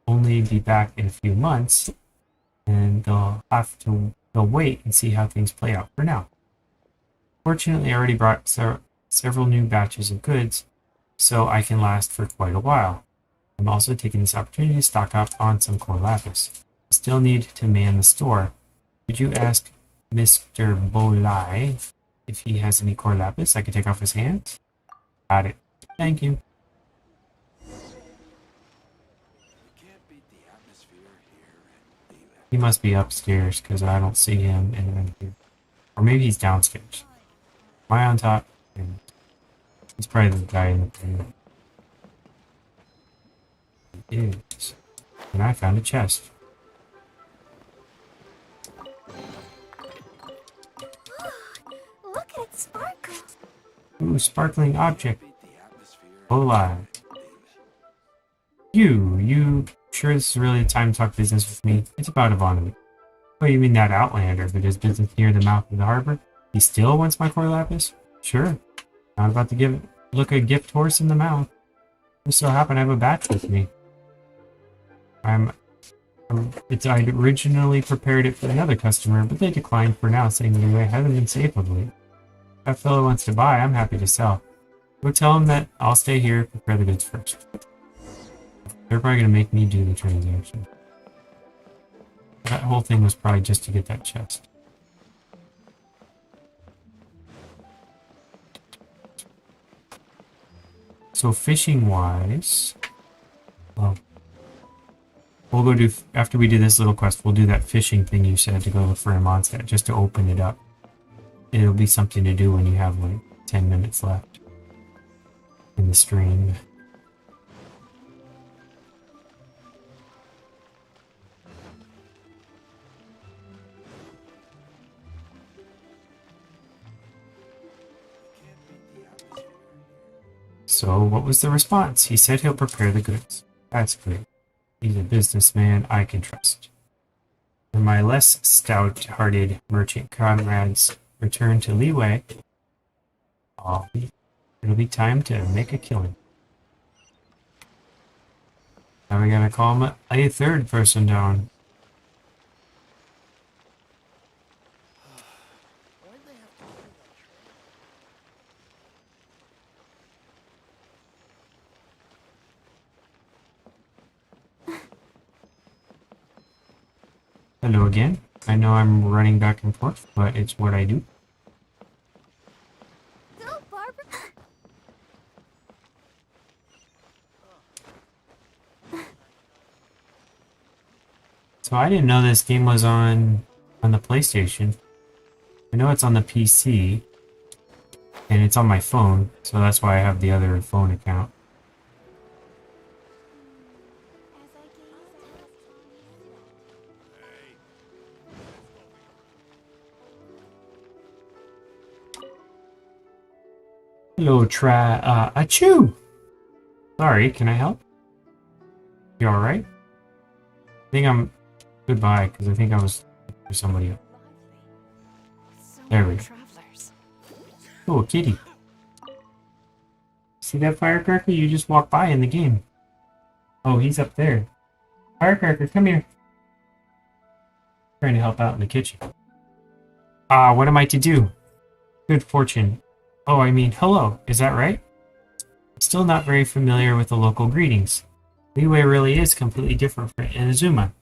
only be back in a few months, and they'll wait and see how things play out for now. Fortunately, I already brought several new batches of goods, so I can last for quite a while. I'm also taking this opportunity to stock up on some core lapis. I still need to man the store. Could you ask Mr. Bolai if he has any core lapis I could take off his hands? Got it. Thank you. He must be upstairs because I don't see him in here. Or maybe he's downstairs. Am I on top? He's probably the guy in the pool. He is. And I found a chest. Look at it sparkle. Ooh, sparkling object. Alive. You sure this is really the time to talk business with me? It's about Ivanovich. Oh, you mean that outlander who does business near the mouth of the harbor? He still wants my core lapis? Sure. Not about to look a gift horse in the mouth. Just so happen I have a batch with me. I'd originally prepared it for another customer, but they declined for now, saying the way hasn't been safe of late. If that fellow wants to buy, I'm happy to sell. Go tell him that I'll stay here, prepare the goods first. They're probably going to make me do the transaction. That whole thing was probably just to get that chest. So fishing-wise... Well... We'll go do... After we do this little quest, we'll do that fishing thing you said to go look for a Mondstadt, just to open it up. It'll be something to do when you have, like, 10 minutes left in the stream. So, what was the response? He said he'll prepare the goods. That's great. He's a businessman I can trust. When my less stout-hearted merchant comrades return to Liyue, it'll be time to make a killing. Now we gotta call a third person down. Hello again. I know I'm running back and forth, but it's what I do. Go, Barbara. So I didn't know this game was on the PlayStation. I know it's on the PC, and it's on my phone, so that's why I have the other phone account. Hello, achoo! Sorry, can I help? You alright? I think I'm... Goodbye, because I think I was for somebody else. There we go. Oh, a kitty. See that Firecracker? You just walked by in the game. Oh, he's up there. Firecracker, come here. Trying to help out in the kitchen. What am I to do? Good fortune. Oh, I mean, hello. Is that right? Still not very familiar with the local greetings. Liyue really is completely different from Inazuma.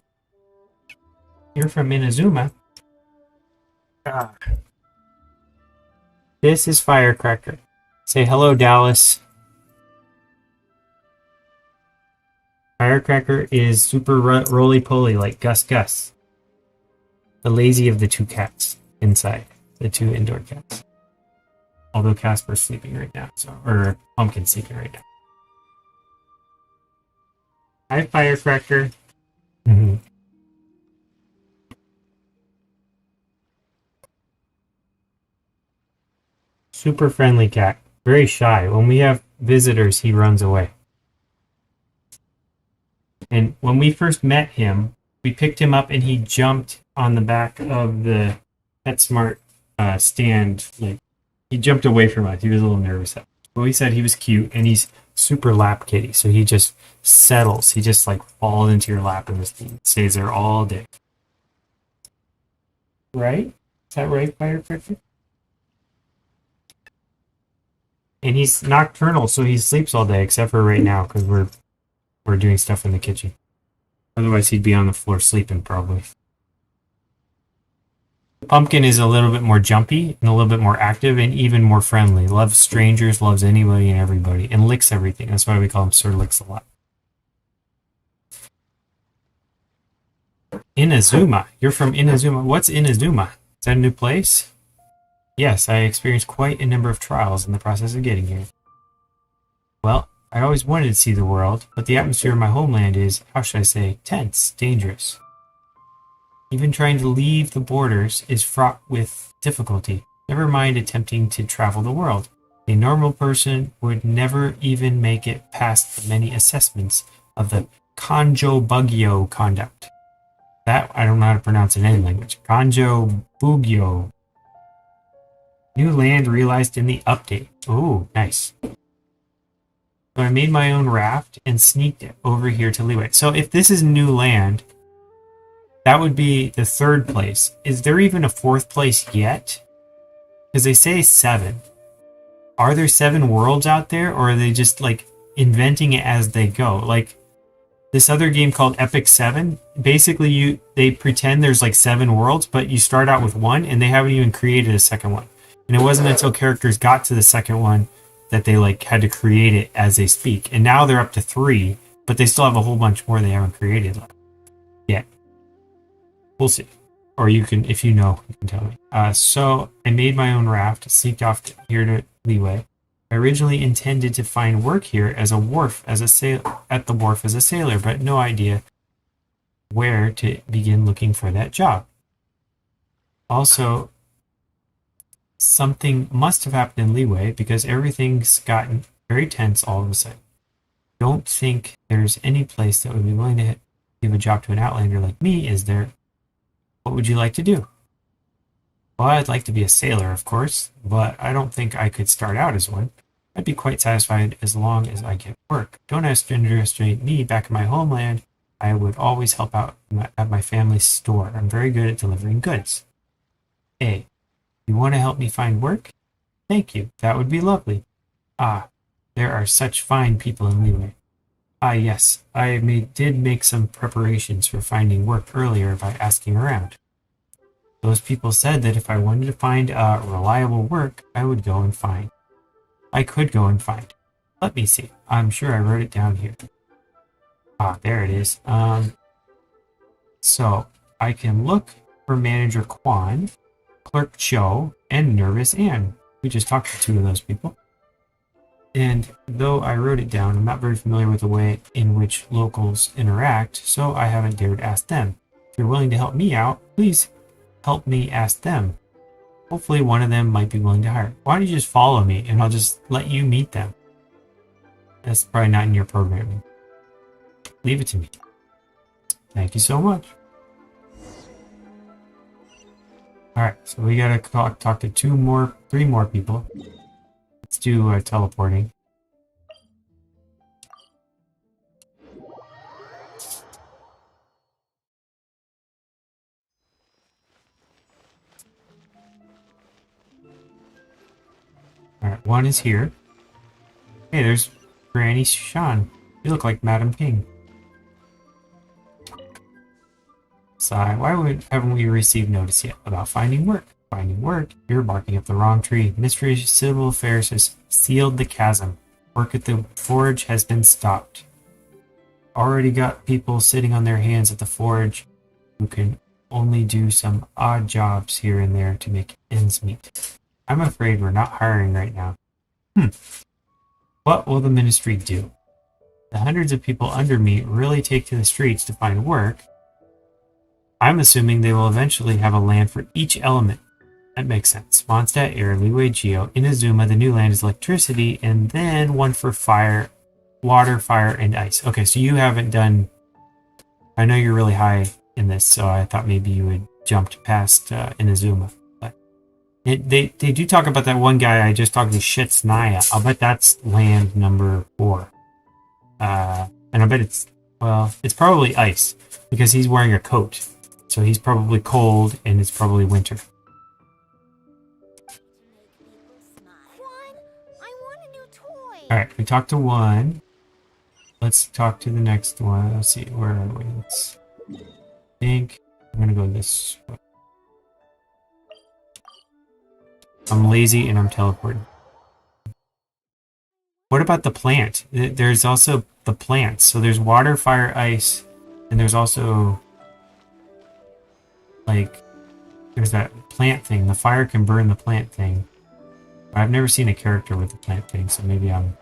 You're from Inazuma? This is Firecracker. Say hello, Dallas. Firecracker is super roly-poly like Gus Gus. The lazy of the two cats inside. The two indoor cats. Although Casper's sleeping right now, or Pumpkin's sleeping right now. Hi, Firecracker. Super friendly cat. Very shy. When we have visitors, he runs away. And when we first met him, we picked him up and he jumped on the back of the PetSmart stand. Like, he jumped away from us. He was a little nervous. But we said he was cute and he's super lap kitty. So he just settles. He just like falls into your lap and just stays there all day. Right? Is that right, Firecracker? And he's nocturnal, so he sleeps all day, except for right now, because we're doing stuff in the kitchen. Otherwise, he'd be on the floor sleeping, probably. Pumpkin is a little bit more jumpy, and a little bit more active, and even more friendly. Loves strangers, loves anybody and everybody, and licks everything. That's why we call him Sir Licks-a-Lot. Inazuma. You're from Inazuma. What's Inazuma? Is that a new place? Yes, I experienced quite a number of trials in the process of getting here. Well, I always wanted to see the world, but the atmosphere of my homeland is, how should I say, tense, dangerous. Even trying to leave the borders is fraught with difficulty, never mind attempting to travel the world. A normal person would never even make it past the many assessments of the Kanjo Bugyo conduct. That, I don't know how to pronounce in any language. Kanjo Bugyo. New land realized in the update. Oh, nice. So I made my own raft and sneaked it over here to Liyue. So if this is new land, that would be the third place. Is there even a fourth place yet? Because they say 7. Are there 7 worlds out there, or are they just like inventing it as they go? Like this other game called Epic 7, basically they pretend there's like 7 worlds, but you start out with 1 and they haven't even created a second one. And it wasn't until characters got to the second one that they like had to create it as they speak. And now they're up to 3, but they still have a whole bunch more they haven't created yet. We'll see. Or you can, if you know, you can tell me. So I made my own raft, sneaked off here to Liyue. I originally intended to find work here as a wharf, at the wharf as a sailor, but no idea where to begin looking for that job. Also, something must have happened in Liyue because everything's gotten very tense all of a sudden. Don't think there's any place that would be willing to give a job to an outlander like me, is there? What would you like to do? Well, I'd like to be a sailor, of course, but I don't think I could start out as one. I'd be quite satisfied as long as I get work. Don't underestimate me back in my homeland. I would always help out at my family's store. I'm very good at delivering goods. A. You want to help me find work? Thank you. That would be lovely. Ah, there are such fine people in Liyue. Ah, yes. I did make some preparations for finding work earlier by asking around. Those people said that if I wanted to find reliable work, I would go and find. I could go and find. Let me see. I'm sure I wrote it down here. Ah, there it is. So, I can look for Manager Quan, Clerk Cho, and Nervous Anne. We just talked to 2 of those people. And though I wrote it down, I'm not very familiar with the way in which locals interact, so I haven't dared ask them. If you're willing to help me out, please help me ask them. Hopefully one of them might be willing to hire. Why don't you just follow me and I'll just let you meet them? That's probably not in your programming. Leave it to me. Thank you so much. Alright, so we gotta talk to three more people. Let's do teleporting. Alright, one is here. Hey, there's Granny Shan. You look like Madam King. Sigh, haven't we received notice yet about finding work? Finding work? You're barking up the wrong tree. Ministry of Civil Affairs has sealed the chasm. Work at the forge has been stopped. Already got people sitting on their hands at the forge who can only do some odd jobs here and there to make ends meet. I'm afraid we're not hiring right now. What will the ministry do? The hundreds of people under me really take to the streets to find work. I'm assuming they will eventually have a land for each element. That makes sense. Mondstadt, Air, Liyue, Geo, Inazuma, the new land is electricity, and then one for fire, water, fire, and ice. Okay, so you haven't done... I know you're really high in this, so I thought maybe you had jumped past Inazuma. But they do talk about that one guy I just talked to, Shitsnaya. I'll bet that's land number 4. And I bet it's probably ice, because he's wearing a coat. So he's probably cold, and it's probably winter. Alright, we talked to one. Let's talk to the next one. Let's see, where are we? I think I'm gonna go this way. I'm lazy and I'm teleporting. What about the plant? There's also the plants. So there's water, fire, ice, and there's also like there's that plant thing. The fire can burn the plant thing. I've never seen a character with the plant thing, so maybe I'm...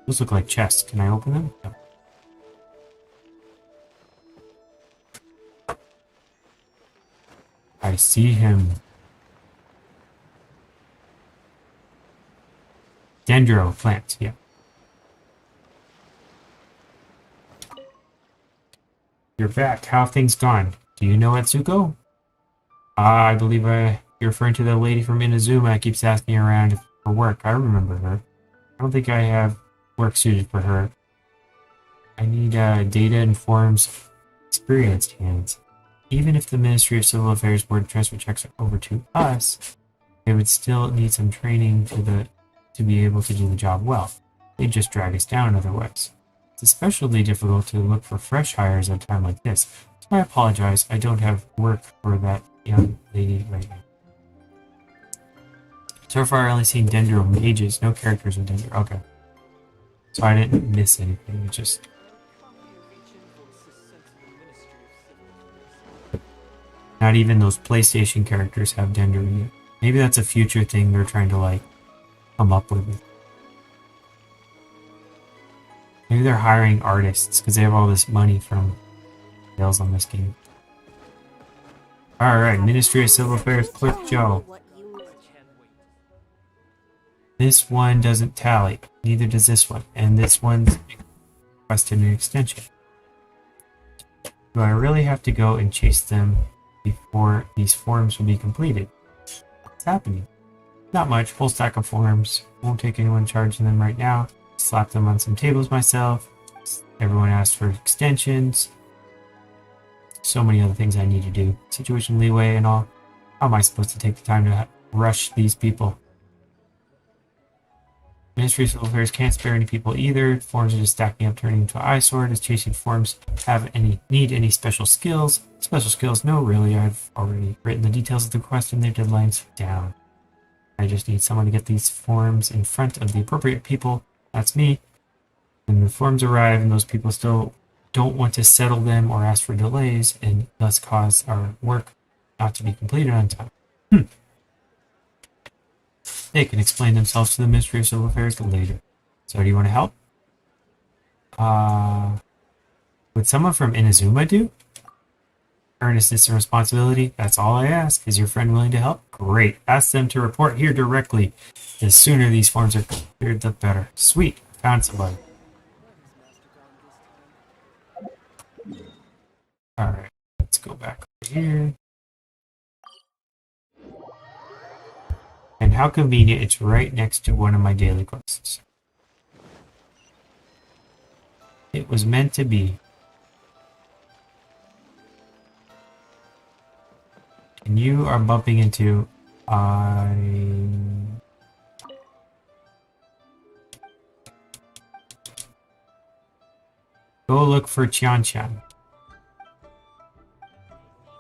Those look like chests. Can I open them? No. I see him. Dendro plant, yeah. You're back. How have things gone? Do you know Atsuko? I believe you're referring to the lady from Inazuma. Keeps asking around for work. I remember her. I don't think I have work suited for her. I need data and forms experienced hands. Even if the Ministry of Civil Affairs were to transfer checks over to us, they would still need some training to be able to do the job well. They'd just drag us down otherwise. It's especially difficult to look for fresh hires at a time like this. So I apologize, I don't have work for that young lady right now. So far, I've only seen Dendro mages, no characters with Dendro. Okay. So I didn't miss anything, it just... Not even those PlayStation characters have Dendro yet. Maybe that's a future thing they're trying to, like, come up with. Maybe they're hiring artists, because they have all this money from sales on this game. Alright, Ministry of Civil Affairs Clerk Joe. This one doesn't tally. Neither does this one. And this one's requested an extension. Do I really have to go and chase them before these forms will be completed? What's happening? Not much. Full stack of forms. Won't take anyone charging them right now. Slap them on some tables myself. Everyone asked for extensions. So many other things I need to do. Situation leeway and all. How am I supposed to take the time to rush these people? Ministry of Civil Affairs can't spare any people either. Forms are just stacking up, turning into an eyesore. Does chasing forms need any special skills? Special skills? No, really. I've already written the details of the request and their deadlines down. I just need someone to get these forms in front of the appropriate people. That's me. When the forms arrive and those people still don't want to settle them or ask for delays and thus cause our work not to be completed on time. They can explain themselves to the Ministry of Civil Affairs later. So do you want to help? Would someone from Inazuma do? Earnestness and responsibility, that's all I ask. Is your friend willing to help? Great. Ask them to report here directly. The sooner these forms are cleared, the better. Sweet. Found somebody. Alright, let's go back over here. And how convenient, it's right next to one of my daily quests. It was meant to be. And you are bumping into... Go look for Qianshan.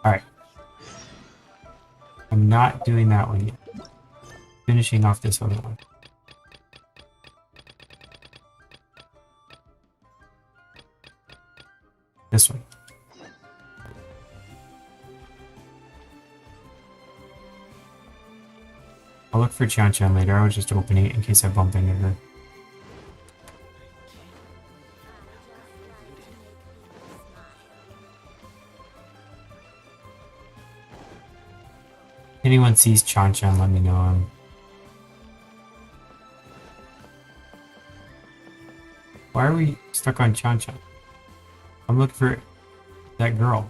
Alright. I'm not doing that one yet. Finishing off this other one. This one. I'll look for Qianshan later. I was just opening it in case I bump into her. Anyone sees Qianshan, let me know. Why are we stuck on Qianshan? I'm looking for that girl.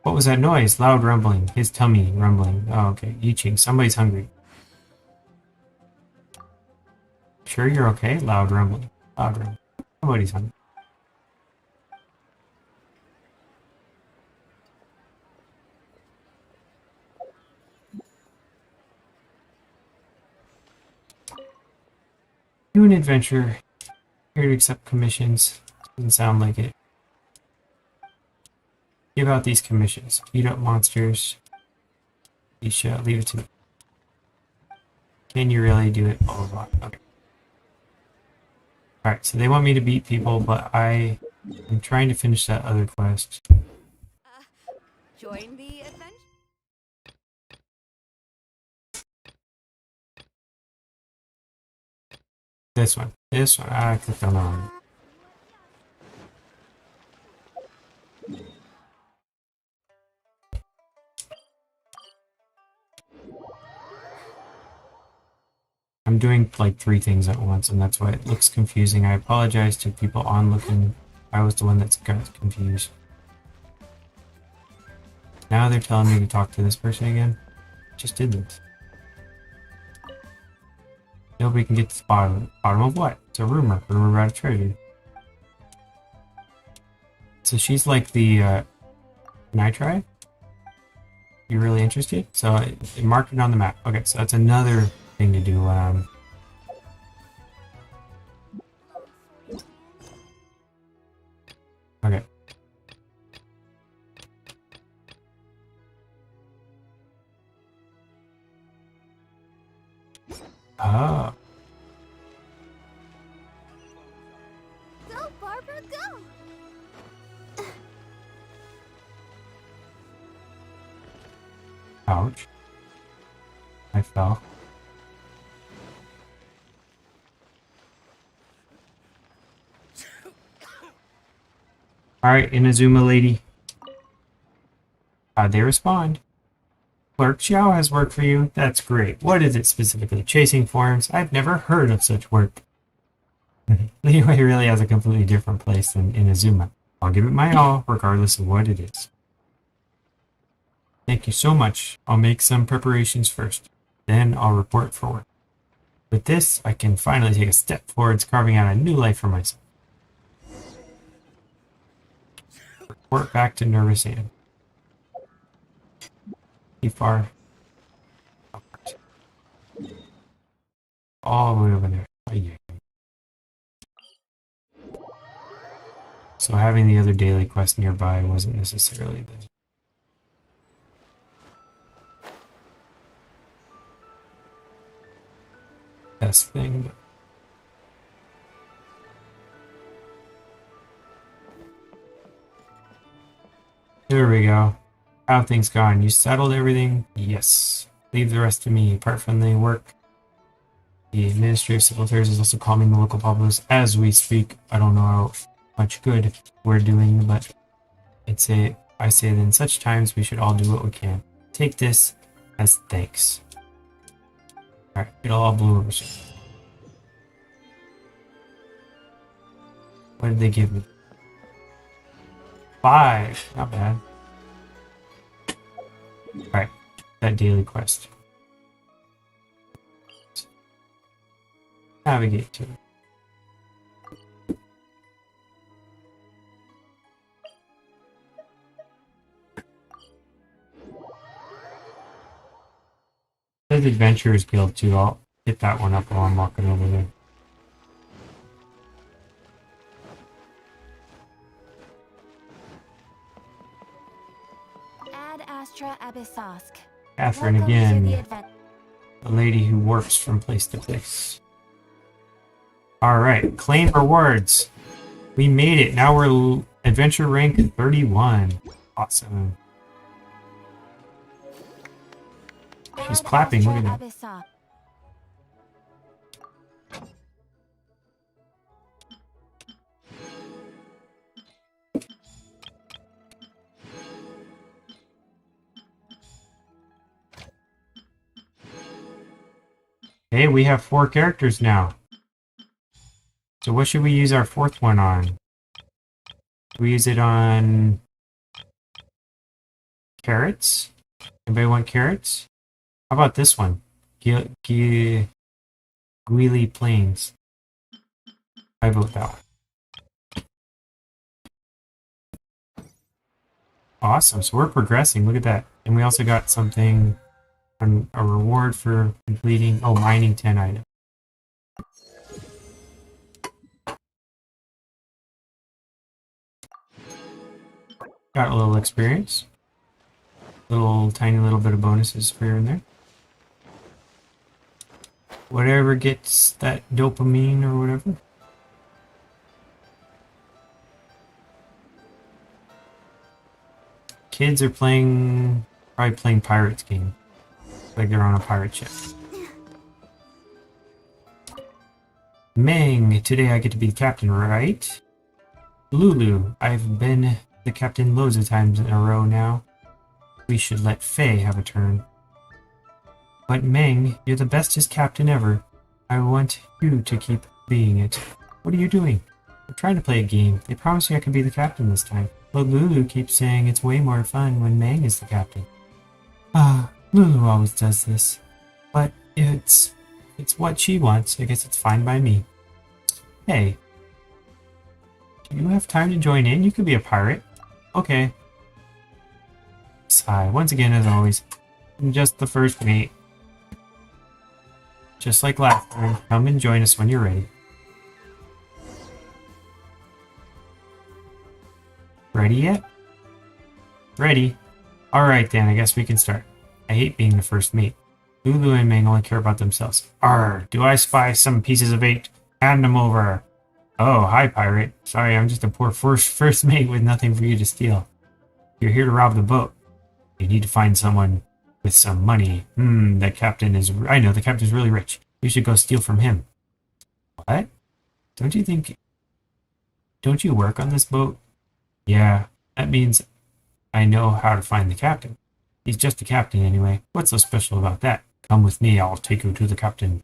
What was that noise? Loud rumbling. His tummy rumbling. Oh, okay. Keqing. Somebody's hungry. Sure you're okay? Loud rumbling. Loud rumbling. Somebody's hungry. Do an adventure. Here to accept commissions. Doesn't sound like it. Give out these commissions. Beat up monsters. You should leave it to me. Can you really do it? Oh, okay. Alright, so they want me to beat people, but I'm trying to finish that other quest. Join the adventure? This one. This one. I clicked on that one. I'm doing like 3 things at once, and that's why it looks confusing. I apologize to people on looking. I was the one that's got confused. Now they're telling me to talk to this person again. Just did this. Nobody can get to the bottom. Bottom of what? It's a rumor. Rumor about a treasure. So she's like the, can I try? You really interested? So it marked it on the map. Okay, so that's another thing to do. Okay. Oh. Go, Barbara, go! Ouch. I fell. Alright, Inazuma lady. How'd they respond? Clerk Xiao has work for you. That's great. What is it specifically? Chasing forms? I've never heard of such work. Liyue really has a completely different place than Inazuma. I'll give it my all, regardless of what it is. Thank you so much. I'll make some preparations first. Then I'll report for work. With this, I can finally take a step towards carving out a new life for myself. Report back to Nervous Ann. Too far. All the way over there. Oh, yeah. So having the other daily quest nearby wasn't necessarily the best thing, but there we go. How have things gone? You settled everything? Yes. Leave the rest to me. Apart from the work, the Ministry of Civil Affairs is also calming the local populace as we speak. I don't know how much good we're doing, but I say that in such times we should all do what we can. Take this as thanks. Alright, it'll all blow over soon. What did they give me? 5. Not bad. Alright, that daily quest. Navigate to it. There's Adventurers Guild too. I'll hit that one up while I'm walking over there. Ad Astra Abyssosk. Catherine again. The lady who warps from place to place. Alright, claim rewards. We made it. Now we're adventure rank 31. Awesome. She's clapping. Look at that. Hey, we have 4 characters now. So what should we use our 4th one on? Should we use it on carrots? Anybody want carrots? How about this one? Guili Plains. I vote that one. Awesome, so we're progressing. Look at that. And we also got something, a reward for completing, mining 10 items. Got a little experience. Tiny little bit of bonuses for here and there. Whatever gets that dopamine or whatever. Kids are probably playing Pirates game. Like they're on a pirate ship. Meng, today I get to be the captain, right? Lulu, I've been the captain loads of times in a row now. We should let Faye have a turn. But Meng, you're the bestest captain ever. I want you to keep being it. What are you doing? I'm trying to play a game. They promised me I could be the captain this time. But Lulu keeps saying it's way more fun when Meng is the captain. Lulu always does this. But it's what she wants. I guess it's fine by me. Hey. Do you have time to join in? You could be a pirate. Okay. Sigh. Once again, as always, I'm just the first mate. Just like last time, come and join us when you're ready. Ready yet? Ready. Alright then, I guess we can start. I hate being the first mate. Lulu and Meng only care about themselves. Arr, do I spy some pieces of bait? Hand them over. Oh, hi pirate. Sorry, I'm just a poor first mate with nothing for you to steal. You're here to rob the boat. You need to find someone with some money. I know, the captain's really rich. You should go steal from him. What? Don't you work on this boat? Yeah, that means I know how to find the captain. He's just the captain anyway. What's so special about that? Come with me, I'll take you to the captain.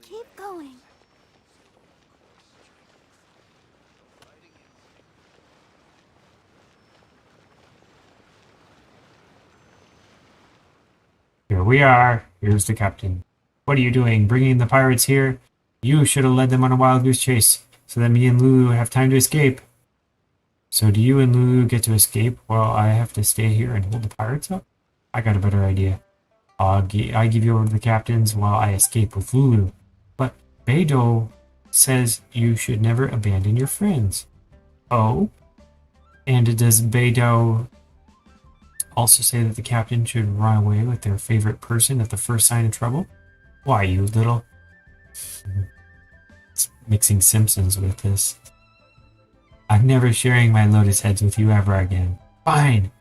Keep going. Here we are. Here's the captain. What are you doing? Bringing the pirates here? You should have led them on a wild goose chase, so that me and Lulu have time to escape. So do you and Lulu get to escape while I have to stay here and hold the pirates up? I got a better idea. I give you over to the captains while I escape with Lulu. But Beidou says you should never abandon your friends. Oh? And does Beidou also say that the captain should run away with their favorite person at the first sign of trouble? Why, you little... It's mixing Simpsons with this. I'm never sharing my lotus heads with you ever again. Fine!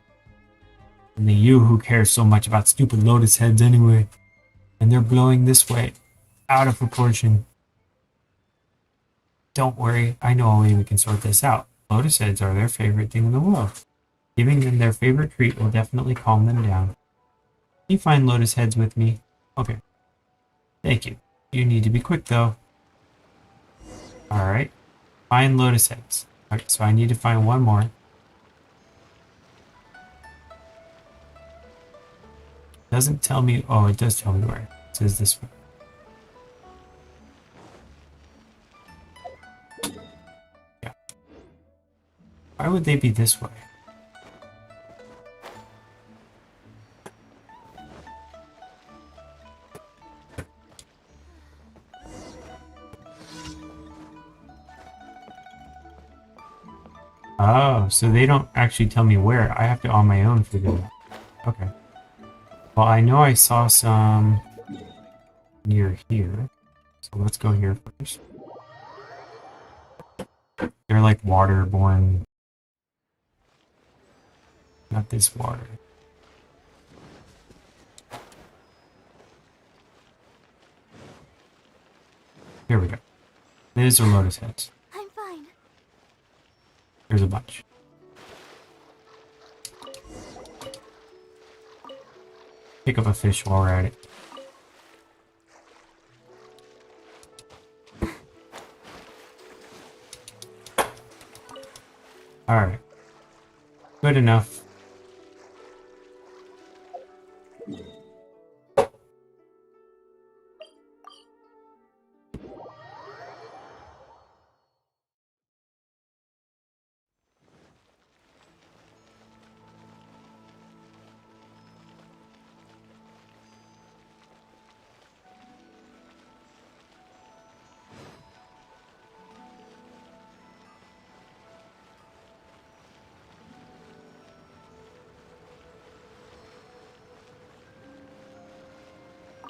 Only you who cares so much about stupid lotus heads anyway. And they're blowing this way. Out of proportion. Don't worry, I know a way we can sort this out. Lotus heads are their favorite thing in the world. Giving them their favorite treat will definitely calm them down. Can you find lotus heads with me? Okay. Thank you. You need to be quick, though. Alright. Find lotus heads. Alright, so I need to find one more. Doesn't tell me... Oh, it does tell me where. It says this way. Yeah. Why would they be this way? Oh, so they don't actually tell me where. I have to on my own figure it out. Okay. Well, I know I saw some near here. So let's go here first. They're like waterborne. Not this water. Here we go. These are lotus heads. I'm fine. There's a bunch. Pick up a fish while we're at it. Alright. Good enough.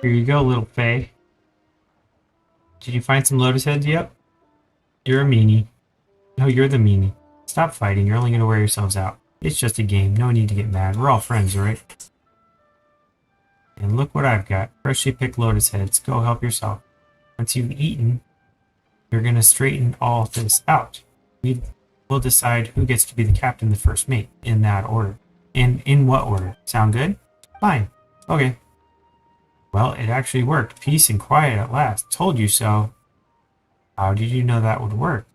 Here you go, little Faye. Did you find some lotus heads yet? You're a meanie. No, you're the meanie. Stop fighting, you're only going to wear yourselves out. It's just a game, no need to get mad. We're all friends, right? And look what I've got. Freshly picked lotus heads. Go help yourself. Once you've eaten, you're going to straighten all this out. We'll decide who gets to be the captain, the first mate, in that order. And in what order? Sound good? Fine. Okay. Well, it actually worked. Peace and quiet at last. Told you so. How did you know that would work?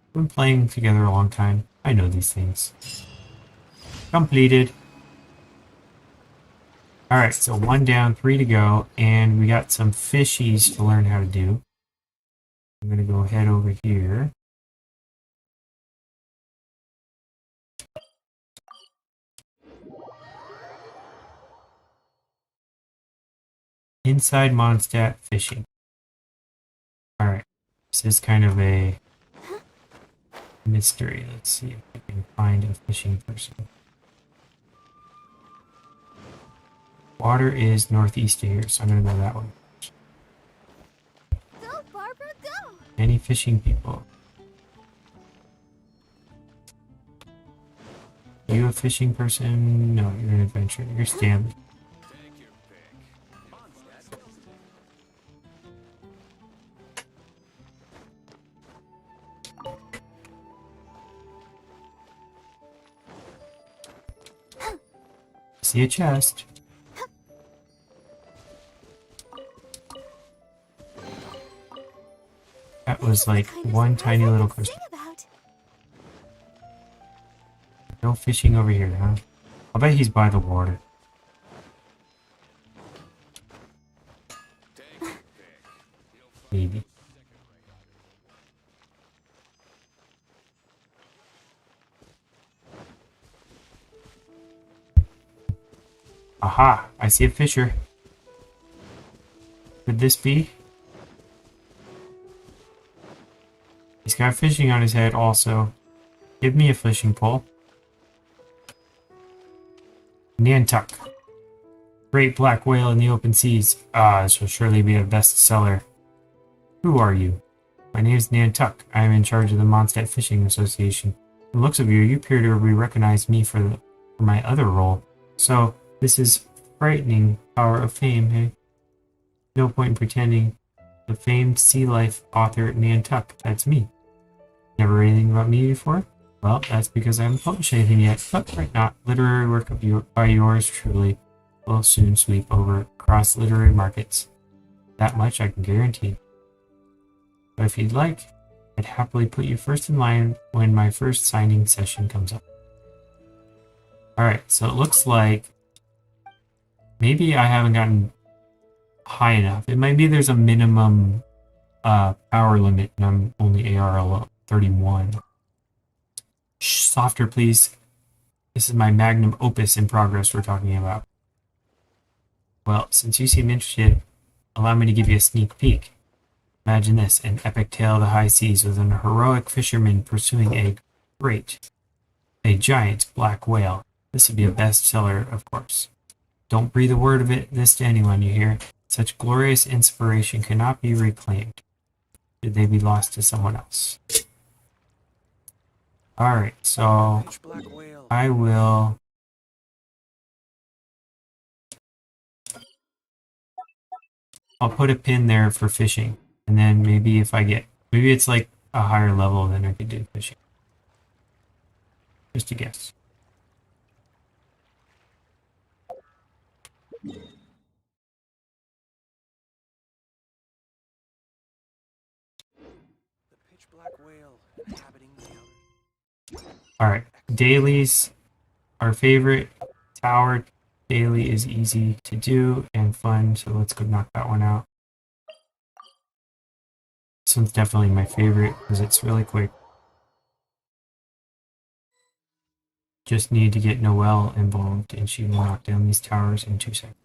We've been playing together a long time. I know these things. Completed. Alright, so 1 down, 3 to go, and we got some fishies to learn how to do. I'm going to go head over here. Inside Mondstadt fishing. Alright, this is kind of a mystery. Let's see if we can find a fishing person. Water is northeast of here, so I'm going to go that way. Go, Barbara, go! Any fishing people? You a fishing person? No, you're an adventurer. You're Stanley. See a chest. That was like one tiny little question. No fishing over here, huh? I'll bet he's by the water. Maybe. Aha! I see a fisher. Could this be? He's got fishing on his head also. Give me a fishing pole. Nantuck. Great black whale in the open seas. Ah, this will surely be a bestseller. Who are you? My name is Nantuck. I am in charge of the Mondstadt Fishing Association. From the looks of you, you appear to recognize me for my other role. So, this is frightening power of fame, hey? No point in pretending the famed sea life author Nantuck. That's me. Never read anything about me before? Well, that's because I haven't published anything yet, but right not. Literary work by yours truly will soon sweep over across literary markets. That much I can guarantee. But if you'd like, I'd happily put you first in line when my first signing session comes up. Alright, so it looks like maybe I haven't gotten high enough. It might be there's a minimum power limit and I'm only AR 31. Shh, softer please. This is my magnum opus in progress we're talking about. Well, since you seem interested, allow me to give you a sneak peek. Imagine this, an epic tale of the high seas with an heroic fisherman pursuing a giant black whale. This would be a bestseller, of course. Don't breathe a word of this to anyone, you hear? Such glorious inspiration cannot be reclaimed. Should they be lost to someone else? Alright, so I will... I'll put a pin there for fishing. And then maybe if I get... Maybe it's like a higher level, then I could do fishing. Just a guess. Alright, Dailies, our favorite tower daily is easy to do and fun, so let's go knock that one out. This one's definitely my favorite because it's really quick. Just need to get Noelle involved and she will knock down these towers in 2 seconds.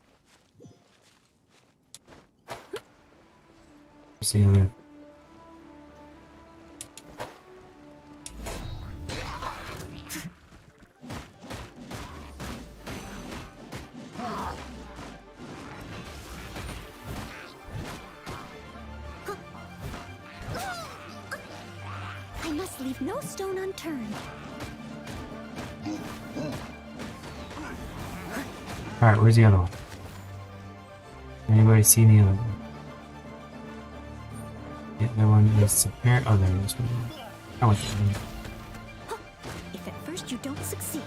What's the other? I must leave no stone unturned. Alright, where's the other one? Anybody see the other one? Yeah, that one is apparent. Oh, there it is. I want that one. If at first you don't succeed.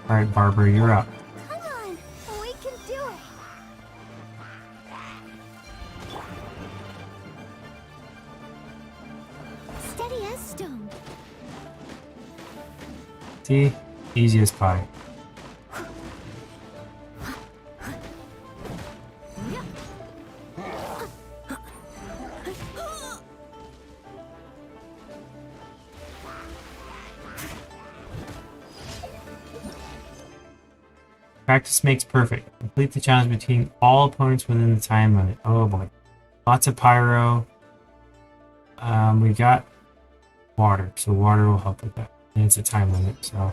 Alright, Barbara, you're up. Come on, we can do it. Steady as stone. See? Easy as pie. Practice makes perfect. Complete the challenge between all opponents within the time limit. Oh boy. Lots of pyro. We got water, so water will help with that. And it's a time limit, so.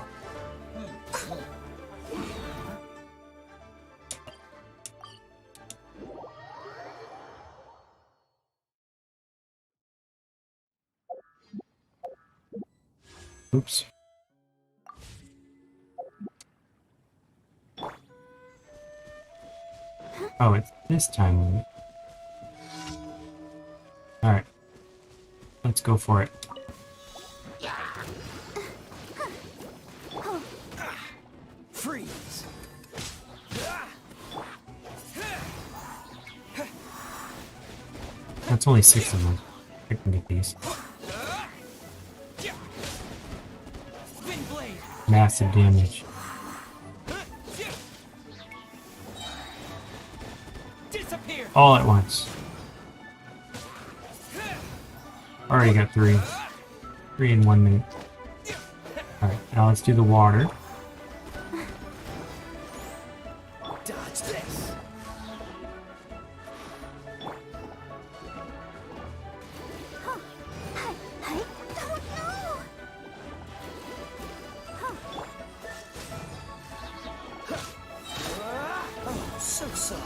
Oops. Oh, it's this time limit. Alright. Let's go for it. Freeze! That's only 6 of them. I can get these. Massive damage. All at once. Already got 3. 3 in 1 minute. Alright, now let's do the water. Dodge this. Oh, so sorry.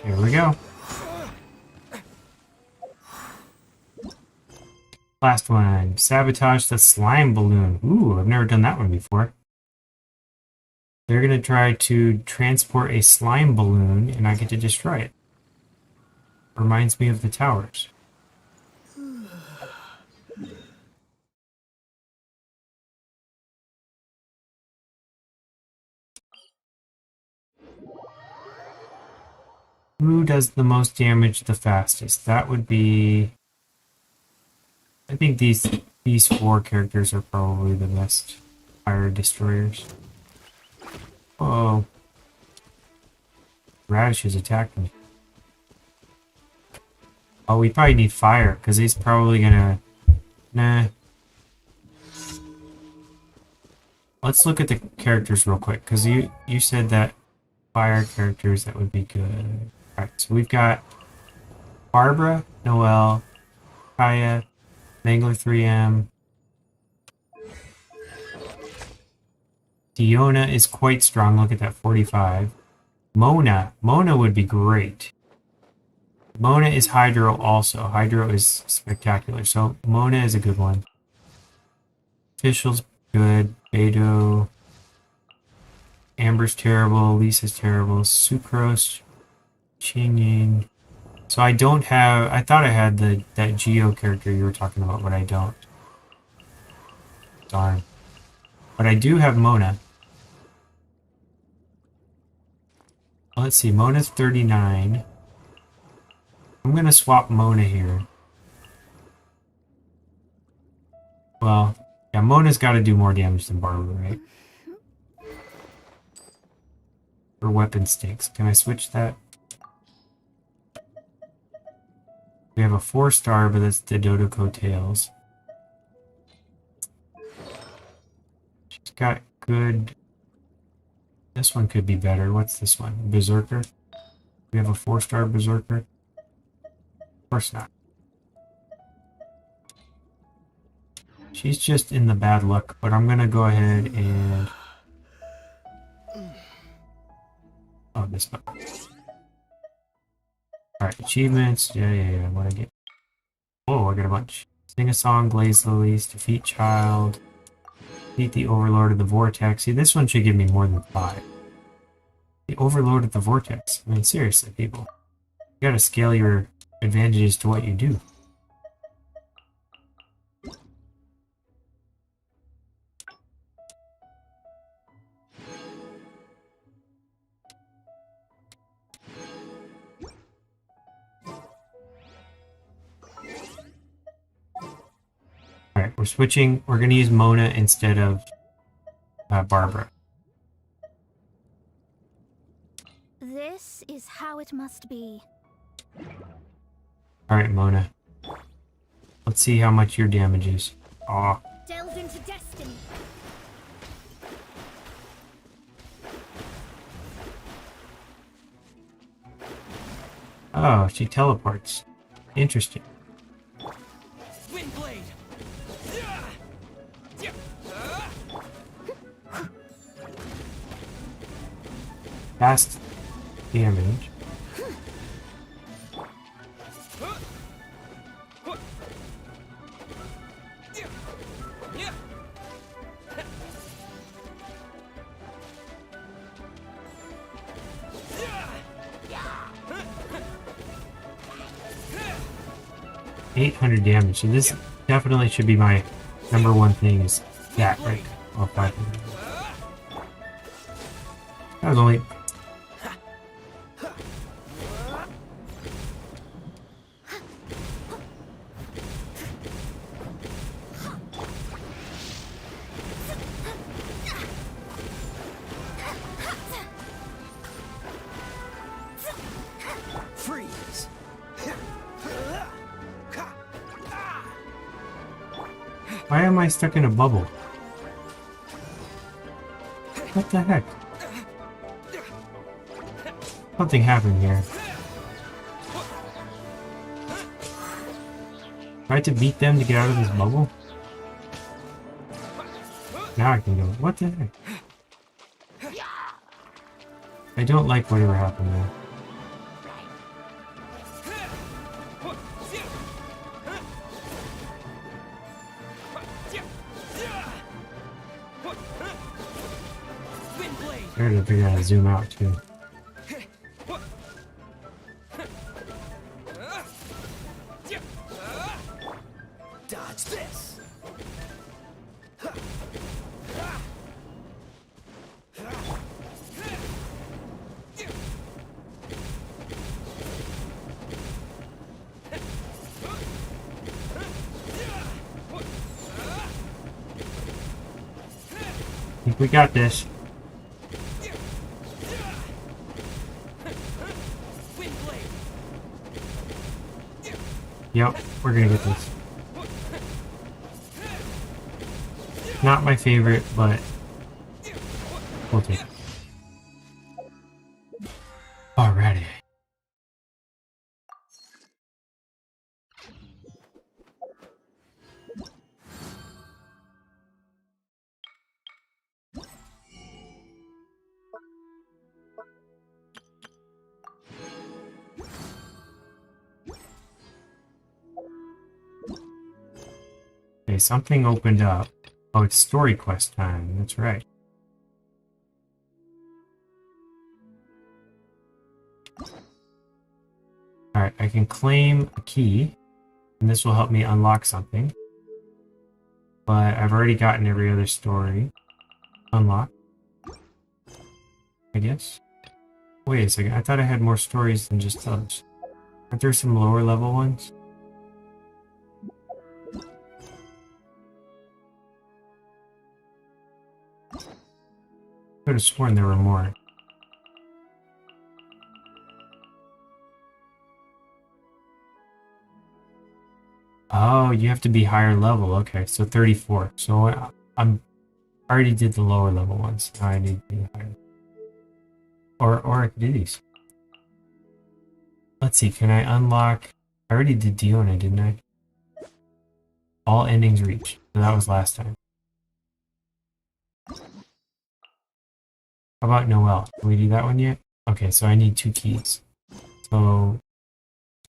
Here we go. Last one. Sabotage the slime balloon. Ooh, I've never done that one before. They're going to try to transport a slime balloon, and I get to destroy it. Reminds me of the towers. Who does the most damage the fastest? That would be... I think these four characters are probably the best fire destroyers. Oh. Radish is attacking me. Oh, we probably need fire, because he's probably gonna... Nah. Let's look at the characters real quick, because you said that fire characters, that would be good. Alright, so we've got Barbara, Noelle, Kaya, Mangler 3M. Diona is quite strong. Look at that, 45. Mona would be great. Mona is Hydro also. Hydro is spectacular. So Mona is a good one. Official's good. Beto. Amber's terrible. Lisa's terrible. Sucrose. Qingying. So I don't have... I thought I had that Geo character you were talking about, but I don't. Darn. But I do have Mona. Let's see. Mona's 39. I'm going to swap Mona here. Well, yeah, Mona's got to do more damage than Barbara, right? Her weapon stinks. Can I switch that? We have a 4-star, but that's the Dodoko Tails. She's got good... This one could be better. What's this one? Berserker? We have a 4-star Berserker? Of course not. She's just in the bad luck, but I'm gonna go ahead and... Oh, this one. Alright, achievements. Yeah. What I get? Oh, I got a bunch. Sing a song, blaze lilies, defeat Childe, defeat the Overlord of the Vortex. See, this one should give me more than 5. The Overlord of the Vortex. I mean, seriously, people. You gotta scale your advantages to what you do. Alright, we're switching. We're going to use Mona instead of Barbara. This is how it must be. Alright, Mona. Let's see how much your damage is. Aw. Delve into destiny. Oh, she teleports. Interesting. Windblade. Fast damage. $800 damage. So this definitely should be my number one thing. Is that right? Oh, 500. That was only. Freeze. Why am I stuck in a bubble? What the heck? Something happened here. Do I have to beat them to get out of this bubble? now I can go. What the heck? I don't like whatever happened there. I gotta figure out how to zoom out too. Dodge this. I think we got this. Yep, we're gonna get this. Not my favorite, but we'll take it. Alrighty. Okay, something opened up. Oh, it's story quest time. That's right. Alright, I can claim a key, and this will help me unlock something. But I've already gotten every other story unlocked, I guess. Wait a second, I thought I had more stories than just those. Aren't there some lower level ones? I could have sworn there were more. Oh, you have to be higher level. Okay, so 34. So I already did the lower level ones. Now I need to be higher. Or I could do these. Let's see, can I unlock... I already did Diona, didn't I? All endings reached. So that was last time. How about Noelle? Can we do that one yet? Okay, so I need 2 keys. So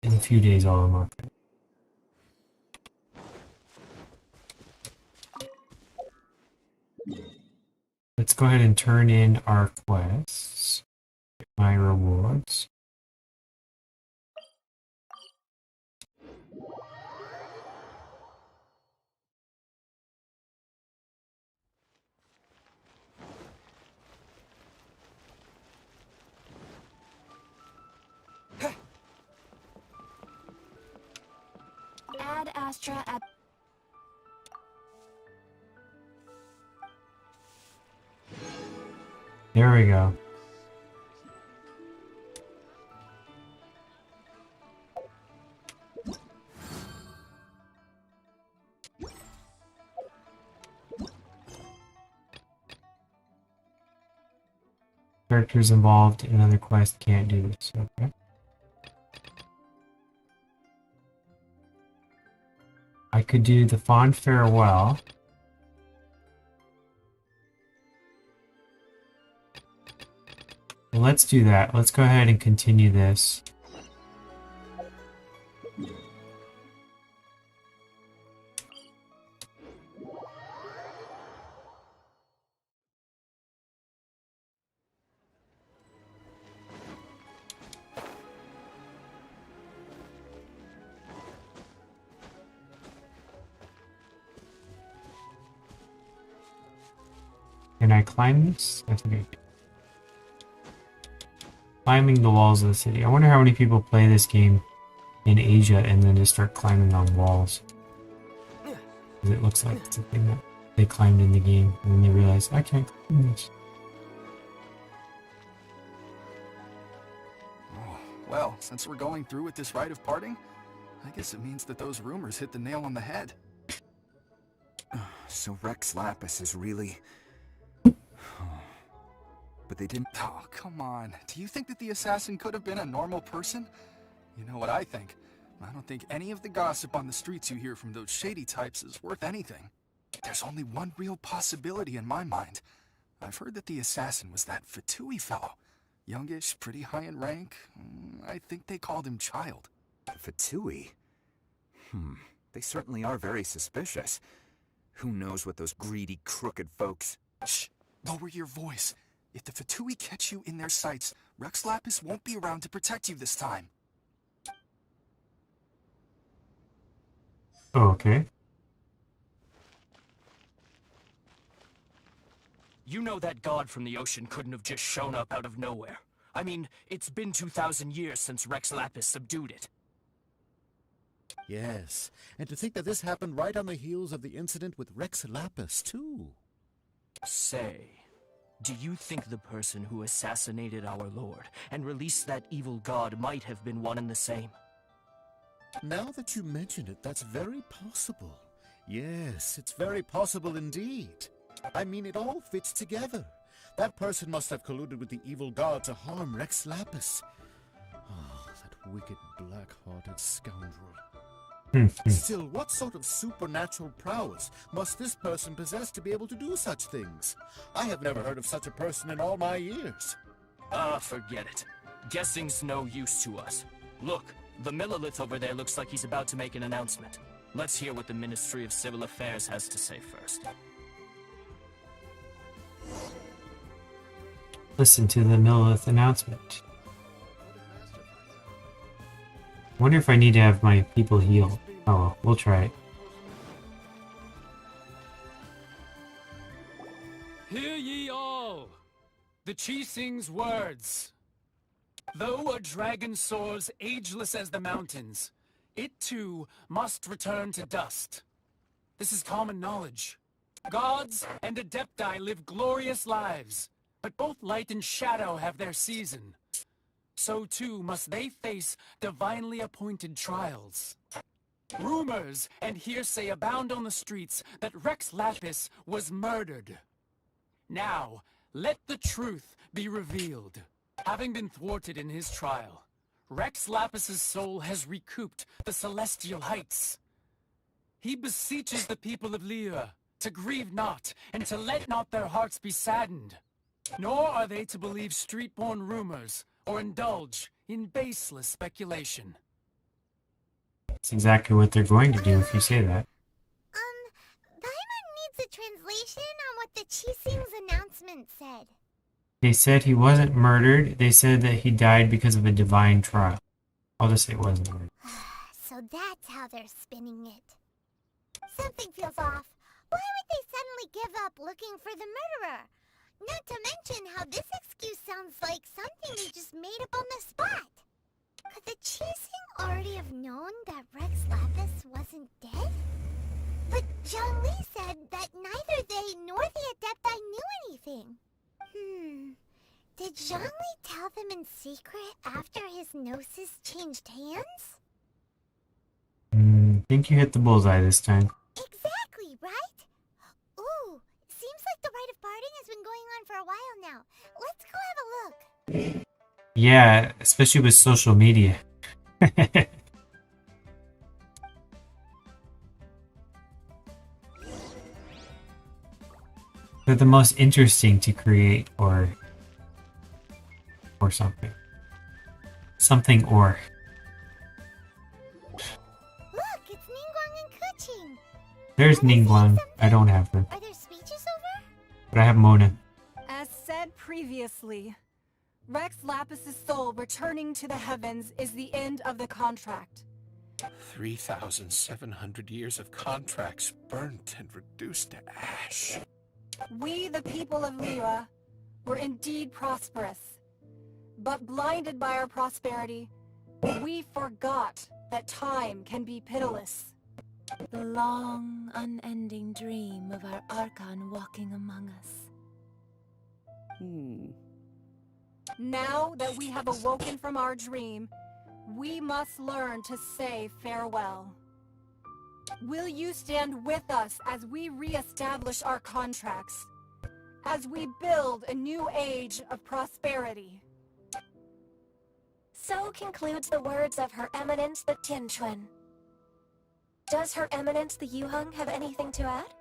in a few days I'll unlock it. Let's go ahead and turn in our quests. My rewards. Add Astra at... There we go. Characters involved in another quest can't do this. Okay. I could do the Fond Farewell. Well, let's do that. Let's go ahead and continue this. Can I climb this? I think I can. Climbing the walls of the city. I wonder how many people play this game in Asia and then just start climbing on walls. It looks like it's a thing that they climbed in the game and then they realized, I can't climb this. Oh, well, since we're going through with this Rite of Parting, I guess it means that those rumors hit the nail on the head. So Rex Lapis is really... But they didn't... Oh, come on. Do you think that the assassin could have been a normal person? You know what I think? I don't think any of the gossip on the streets you hear from those shady types is worth anything. There's only one real possibility in my mind. I've heard that the assassin was that Fatui fellow. Youngish, pretty high in rank. I think they called him Childe. Fatui? They certainly are very suspicious. Who knows what those greedy, crooked folks... Shh! Lower your voice. If the Fatui catch you in their sights, Rex Lapis won't be around to protect you this time. Okay. You know that god from the ocean couldn't have just shown up out of nowhere. I mean, it's been 2,000 years since Rex Lapis subdued it. Yes, and to think that this happened right on the heels of the incident with Rex Lapis, too. Say, do you think the person who assassinated our lord and released that evil god might have been one and the same? Now that you mention it, that's very possible. Yes, it's very possible indeed. I mean, it all fits together. That person must have colluded with the evil god to harm Rex Lapis. Oh, that wicked, black-hearted scoundrel. Still, what sort of supernatural prowess must this person possess to be able to do such things? I have never heard of such a person in all my years. Forget it. Guessing's no use to us. Look, the Millilith over there looks like he's about to make an announcement. Let's hear what the Ministry of Civil Affairs has to say first. Listen to the Millilith announcement. Wonder if I need to have my people heal. Oh, we'll try it. Hear ye all! The Keqing's words. Though a dragon soars ageless as the mountains, it too must return to dust. This is common knowledge. Gods and Adepti live glorious lives, but both light and shadow have their season. So too must they face divinely appointed trials. Rumors and hearsay abound on the streets that Rex Lapis was murdered. Now, let the truth be revealed. Having been thwarted in his trial, Rex Lapis's soul has recouped the celestial heights. He beseeches the people of Liyue to grieve not and to let not their hearts be saddened. Nor are they to believe street-born rumors or indulge in baseless speculation. That's exactly what they're going to do if you say that. Paimon needs a translation on what the Keqing's announcement said. They said he wasn't murdered. They said that he died because of a divine trial. I'll just say it wasn't murdered. So that's how they're spinning it. Something feels off. Why would they suddenly give up looking for the murderer? Not to mention how this excuse sounds like something they just made up on the spot. Could the Keqing already have known that Rex Lapis wasn't dead? But Zhongli said that neither they nor the Adepti knew anything. Did Zhongli tell them in secret after his gnosis changed hands? Think you hit the bullseye this time. Exactly, right? Ooh, seems like the Rite of Parting has been going on for a while now. Let's go have a look. Yeah, especially with social media. They're the most interesting to create or something. Something or. Look, it's Ningguang and Keqing. There's Ningguang. I don't have her. Are there speeches over? But I have Mona. As said previously, Rex Lapis's soul returning to the heavens is the end of the contract. 3,700 years of contracts burnt and reduced to ash. We, the people of Liyue, were indeed prosperous. But blinded by our prosperity, we forgot that time can be pitiless. The long, unending dream of our Archon walking among us. Now that we have awoken from our dream, we must learn to say farewell. Will you stand with us as we re-establish our contracts? As we build a new age of prosperity? So concludes the words of Her Eminence the Tianquan. Does Her Eminence the Yuheng have anything to add?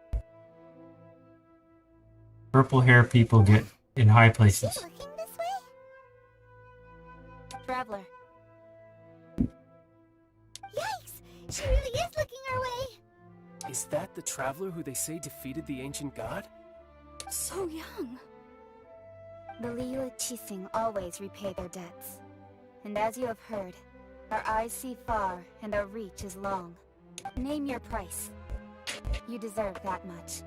Purple hair people get in high places. Looking this way? Traveler. Yikes! She really is looking our way! Is that the traveler who they say defeated the ancient god? So young. The Liyue Keqing always repay their debts. And as you have heard, our eyes see far and our reach is long. Name your price. You deserve that much.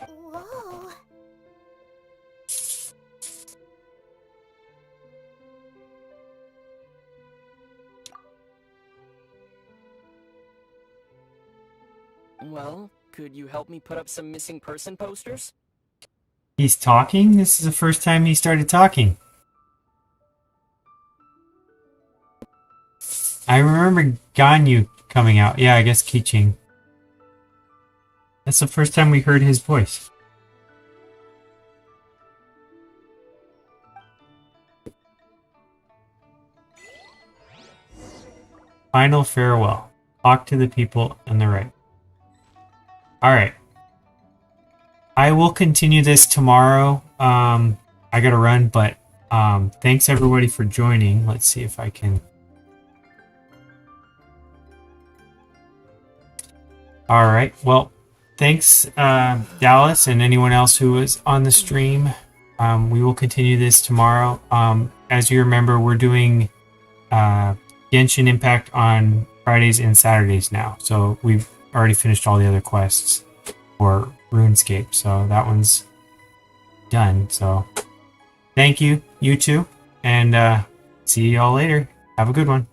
Whoa. Well, could you help me put up some missing person posters? He's talking? This is the first time he started talking. I remember Ganyu coming out. Yeah, I guess Keqing. That's the first time we heard his voice. Final farewell. Talk to the people on the right. Alright. I will continue this tomorrow. I gotta run, but thanks everybody for joining. Let's see if I can... Alright, well, thanks Dallas and anyone else who was on the stream. We will continue this tomorrow. As you remember, we're doing Genshin Impact on Fridays and Saturdays now. So we've already finished all the other quests for RuneScape. So that one's done. So thank you, you two. And see y'all later. Have a good one.